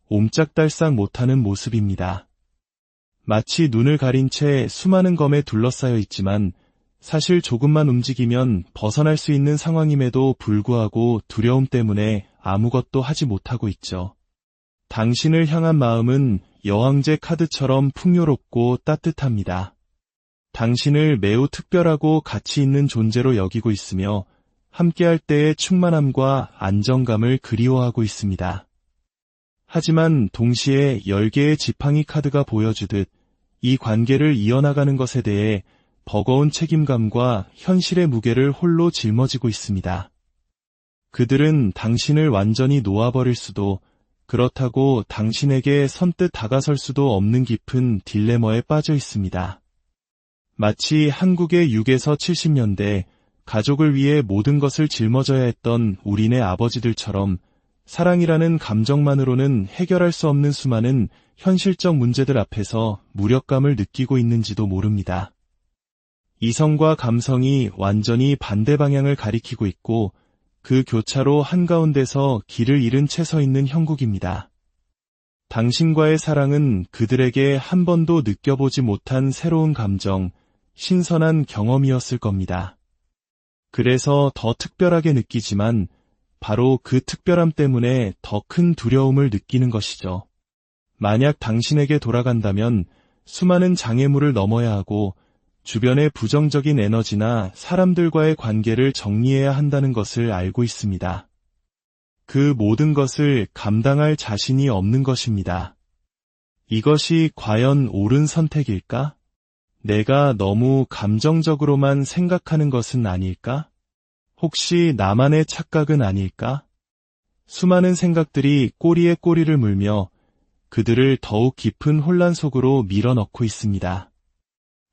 옴짝달싹 못하는 모습입니다. 마치 눈을 가린 채 수많은 검에 둘러싸여 있지만 사실 조금만 움직이면 벗어날 수 있는 상황임에도 불구하고 두려움 때문에 아무것도 하지 못하고 있죠. 당신을 향한 마음은 여왕제 카드처럼 풍요롭고 따뜻합니다. 당신을 매우 특별하고 가치 있는 존재로 여기고 있으며 함께할 때의 충만함과 안정감을 그리워하고 있습니다. 하지만 동시에 10개의 지팡이 카드가 보여주듯 이 관계를 이어나가는 것에 대해 버거운 책임감과 현실의 무게를 홀로 짊어지고 있습니다. 그들은 당신을 완전히 놓아버릴 수도, 그렇다고 당신에게 선뜻 다가설 수도 없는 깊은 딜레마에 빠져 있습니다. 마치 한국의 6에서 70년대 가족을 위해 모든 것을 짊어져야 했던 우리네 아버지들처럼 사랑이라는 감정만으로는 해결할 수 없는 수많은 현실적 문제들 앞에서 무력감을 느끼고 있는지도 모릅니다. 이성과 감성이 완전히 반대 방향을 가리키고 있고 그 교차로 한가운데서 길을 잃은 채 서 있는 형국입니다. 당신과의 사랑은 그들에게 한 번도 느껴보지 못한 새로운 감정, 신선한 경험이었을 겁니다. 그래서 더 특별하게 느끼지만 바로 그 특별함 때문에 더 큰 두려움을 느끼는 것이죠. 만약 당신에게 돌아간다면 수많은 장애물을 넘어야 하고 주변의 부정적인 에너지나 사람들과의 관계를 정리해야 한다는 것을 알고 있습니다. 그 모든 것을 감당할 자신이 없는 것입니다. 이것이 과연 옳은 선택일까? 내가 너무 감정적으로만 생각하는 것은 아닐까? 혹시 나만의 착각은 아닐까? 수많은 생각들이 꼬리에 꼬리를 물며 그들을 더욱 깊은 혼란 속으로 밀어넣고 있습니다.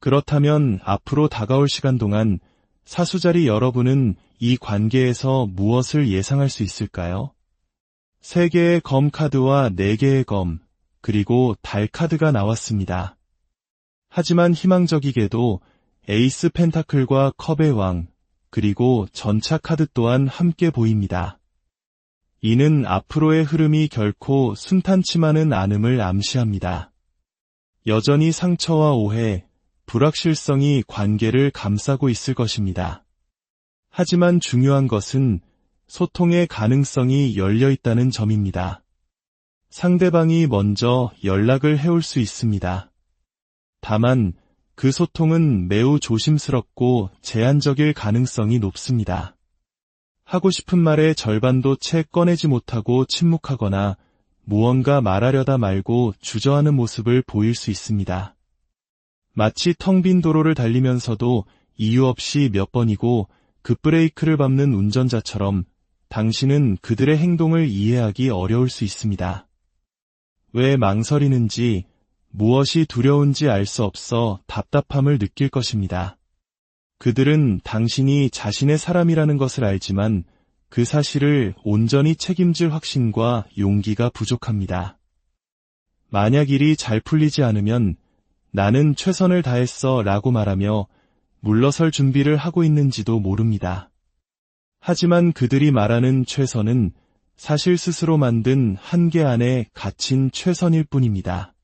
그렇다면 앞으로 다가올 시간 동안 사수자리 여러분은 이 관계에서 무엇을 예상할 수 있을까요? 3개의 검 카드와 4개의 검, 그리고 달 카드가 나왔습니다. 하지만 희망적이게도 에이스 펜타클과 컵의 왕, 그리고 전차 카드 또한 함께 보입니다. 이는 앞으로의 흐름이 결코 순탄치만은 않음을 암시합니다. 여전히 상처와 오해, 불확실성이 관계를 감싸고 있을 것입니다. 하지만 중요한 것은 소통의 가능성이 열려 있다는 점입니다. 상대방이 먼저 연락을 해올 수 있습니다. 다만 그 소통은 매우 조심스럽고 제한적일 가능성이 높습니다. 하고 싶은 말의 절반도 채 꺼내지 못하고 침묵하거나 무언가 말하려다 말고 주저하는 모습을 보일 수 있습니다. 마치 텅 빈 도로를 달리면서도 이유 없이 몇 번이고 급브레이크를 밟는 운전자처럼 당신은 그들의 행동을 이해하기 어려울 수 있습니다. 왜 망설이는지, 무엇이 두려운지 알 수 없어 답답함을 느낄 것입니다. 그들은 당신이 자신의 사람이라는 것을 알지만 그 사실을 온전히 책임질 확신과 용기가 부족합니다. 만약 일이 잘 풀리지 않으면 나는 최선을 다했어 라고 말하며 물러설 준비를 하고 있는지도 모릅니다. 하지만 그들이 말하는 최선은 사실 스스로 만든 한계 안에 갇힌 최선일 뿐입니다.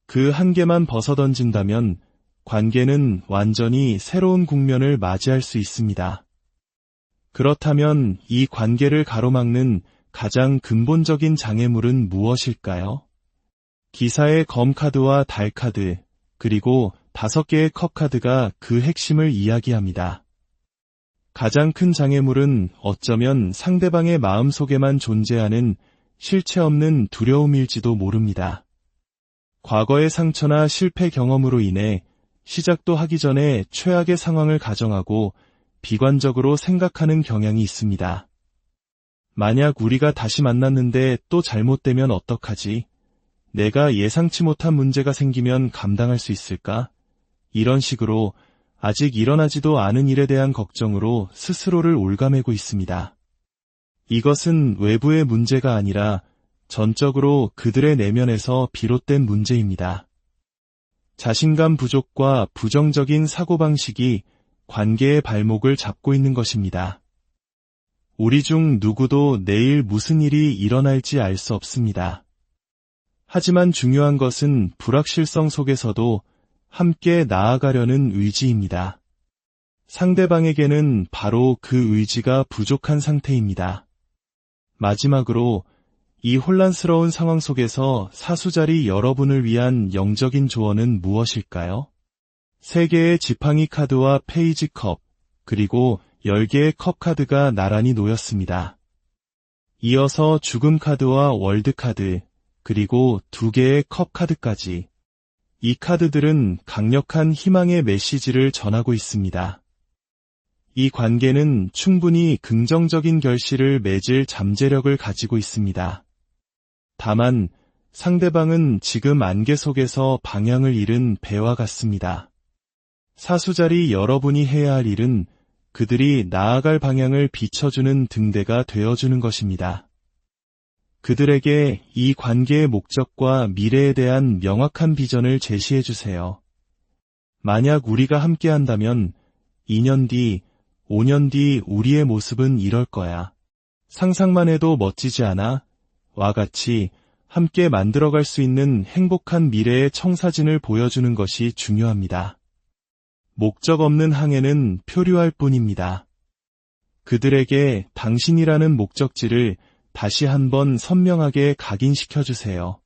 그 한계만 벗어던진다면 관계는 완전히 새로운 국면을 맞이할 수 있습니다. 그렇다면 이 관계를 가로막는 가장 근본적인 장애물은 무엇일까요? 기사의 검 카드와 달 카드, 그리고 5개의 컵 카드가 그 핵심을 이야기합니다. 가장 큰 장애물은 어쩌면 상대방의 마음속에만 존재하는 실체 없는 두려움일지도 모릅니다. 과거의 상처나 실패 경험으로 인해 시작도 하기 전에 최악의 상황을 가정하고 비관적으로 생각하는 경향이 있습니다. 만약 우리가 다시 만났는데 또 잘못되면 어떡하지? 내가 예상치 못한 문제가 생기면 감당할 수 있을까? 이런 식으로 아직 일어나지도 않은 일에 대한 걱정으로 스스로를 옭아매고 있습니다. 이것은 외부의 문제가 아니라 전적으로 그들의 내면에서 비롯된 문제입니다. 자신감 부족과 부정적인 사고방식이 관계의 발목을 잡고 있는 것입니다. 우리 중 누구도 내일 무슨 일이 일어날지 알 수 없습니다. 하지만 중요한 것은 불확실성 속에서도 함께 나아가려는 의지입니다. 상대방에게는 바로 그 의지가 부족한 상태입니다. 마지막으로 이 혼란스러운 상황 속에서 사수자리 여러분을 위한 영적인 조언은 무엇일까요? 3개의 지팡이 카드와 페이지 컵, 그리고 10개의 컵 카드가 나란히 놓였습니다. 이어서 죽음 카드와 월드 카드, 그리고 2개의 컵 카드까지. 이 카드들은 강력한 희망의 메시지를 전하고 있습니다. 이 관계는 충분히 긍정적인 결실을 맺을 잠재력을 가지고 있습니다. 다만 상대방은 지금 안개 속에서 방향을 잃은 배와 같습니다. 사수자리 여러분이 해야 할 일은 그들이 나아갈 방향을 비춰주는 등대가 되어주는 것입니다. 그들에게 이 관계의 목적과 미래에 대한 명확한 비전을 제시해 주세요. 만약 우리가 함께한다면 2년 뒤, 5년 뒤 우리의 모습은 이럴 거야. 상상만 해도 멋지지 않아? 와 같이 함께 만들어갈 수 있는 행복한 미래의 청사진을 보여주는 것이 중요합니다. 목적 없는 항해는 표류할 뿐입니다. 그들에게 당신이라는 목적지를 다시 한번 선명하게 각인시켜 주세요.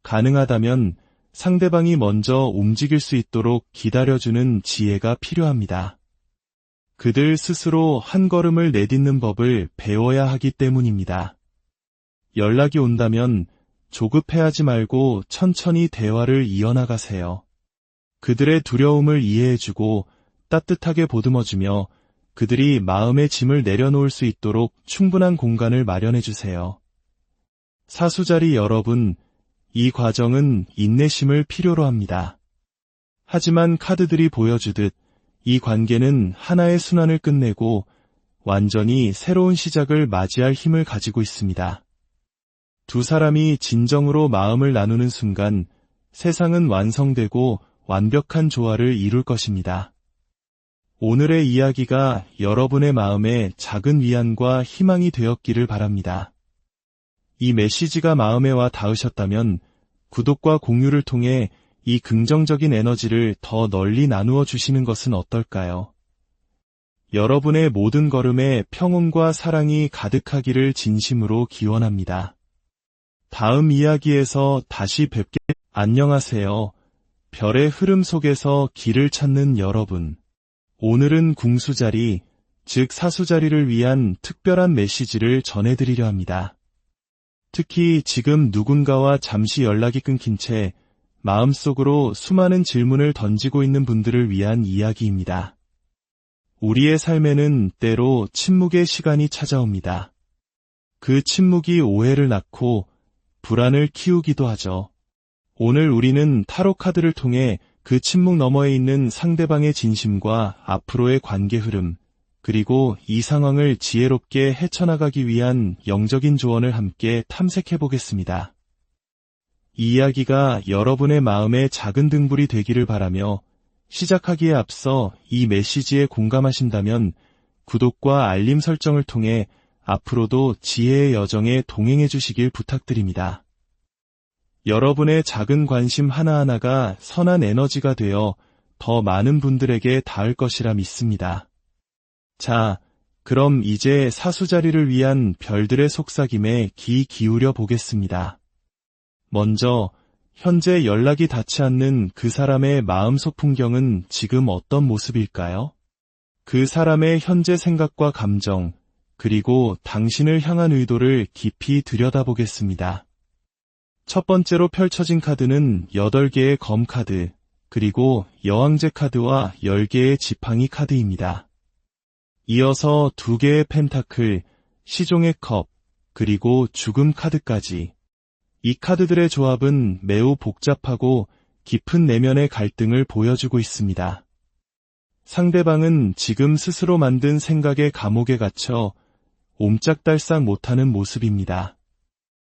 가능하다면 상대방이 먼저 움직일 수 있도록 기다려주는 지혜가 필요합니다. 그들 스스로 한 걸음을 내딛는 법을 배워야 하기 때문입니다. 연락이 온다면 조급해하지 말고 천천히 대화를 이어나가세요. 그들의 두려움을 이해해주고 따뜻하게 보듬어주며 그들이 마음의 짐을 내려놓을 수 있도록 충분한 공간을 마련해주세요. 사수자리 여러분, 이 과정은 인내심을 필요로 합니다. 하지만 카드들이 보여주듯 이 관계는 하나의 순환을 끝내고 완전히 새로운 시작을 맞이할 힘을 가지고 있습니다. 두 사람이 진정으로 마음을 나누는 순간 세상은 완성되고 완벽한 조화를 이룰 것입니다. 오늘의 이야기가 여러분의 마음에 작은 위안과 희망이 되었기를 바랍니다. 이 메시지가 마음에 와 닿으셨다면 구독과 공유를 통해 이 긍정적인 에너지를 더 널리 나누어 주시는 것은 어떨까요? 여러분의 모든 걸음에 평온과 사랑이 가득하기를 진심으로 기원합니다. 다음 이야기에서 다시 안녕하세요. 별의 흐름 속에서 길을 찾는 여러분. 오늘은 궁수자리, 즉 사수자리를 위한 특별한 메시지를 전해드리려 합니다. 특히 지금 누군가와 잠시 연락이 끊긴 채 마음속으로 수많은 질문을 던지고 있는 분들을 위한 이야기입니다. 우리의 삶에는 때로 침묵의 시간이 찾아옵니다. 그 침묵이 오해를 낳고 불안을 키우기도 하죠. 오늘 우리는 타로 카드를 통해 그 침묵 너머에 있는 상대방의 진심과 앞으로의 관계 흐름, 그리고 이 상황을 지혜롭게 헤쳐나가기 위한 영적인 조언을 함께 탐색해 보겠습니다. 이 이야기가 여러분의 마음에 작은 등불이 되기를 바라며 시작하기에 앞서 이 메시지에 공감하신다면 구독과 알림 설정을 통해 앞으로도 지혜의 여정에 동행해 주시길 부탁드립니다. 여러분의 작은 관심 하나하나가 선한 에너지가 되어 더 많은 분들에게 닿을 것이라 믿습니다. 자, 그럼 이제 사수자리를 위한 별들의 속삭임에 귀 기울여 보겠습니다. 먼저, 현재 연락이 닿지 않는 그 사람의 마음속 풍경은 지금 어떤 모습일까요? 그 사람의 현재 생각과 감정, 그리고 당신을 향한 의도를 깊이 들여다보겠습니다. 첫 번째로 펼쳐진 카드는 8개의 검 카드, 그리고 여왕제 카드와 10개의 지팡이 카드입니다. 이어서 2개의 펜타클, 시종의 컵, 그리고 죽음 카드까지. 이 카드들의 조합은 매우 복잡하고 깊은 내면의 갈등을 보여주고 있습니다. 상대방은 지금 스스로 만든 생각의 감옥에 갇혀 옴짝달싹 못하는 모습입니다.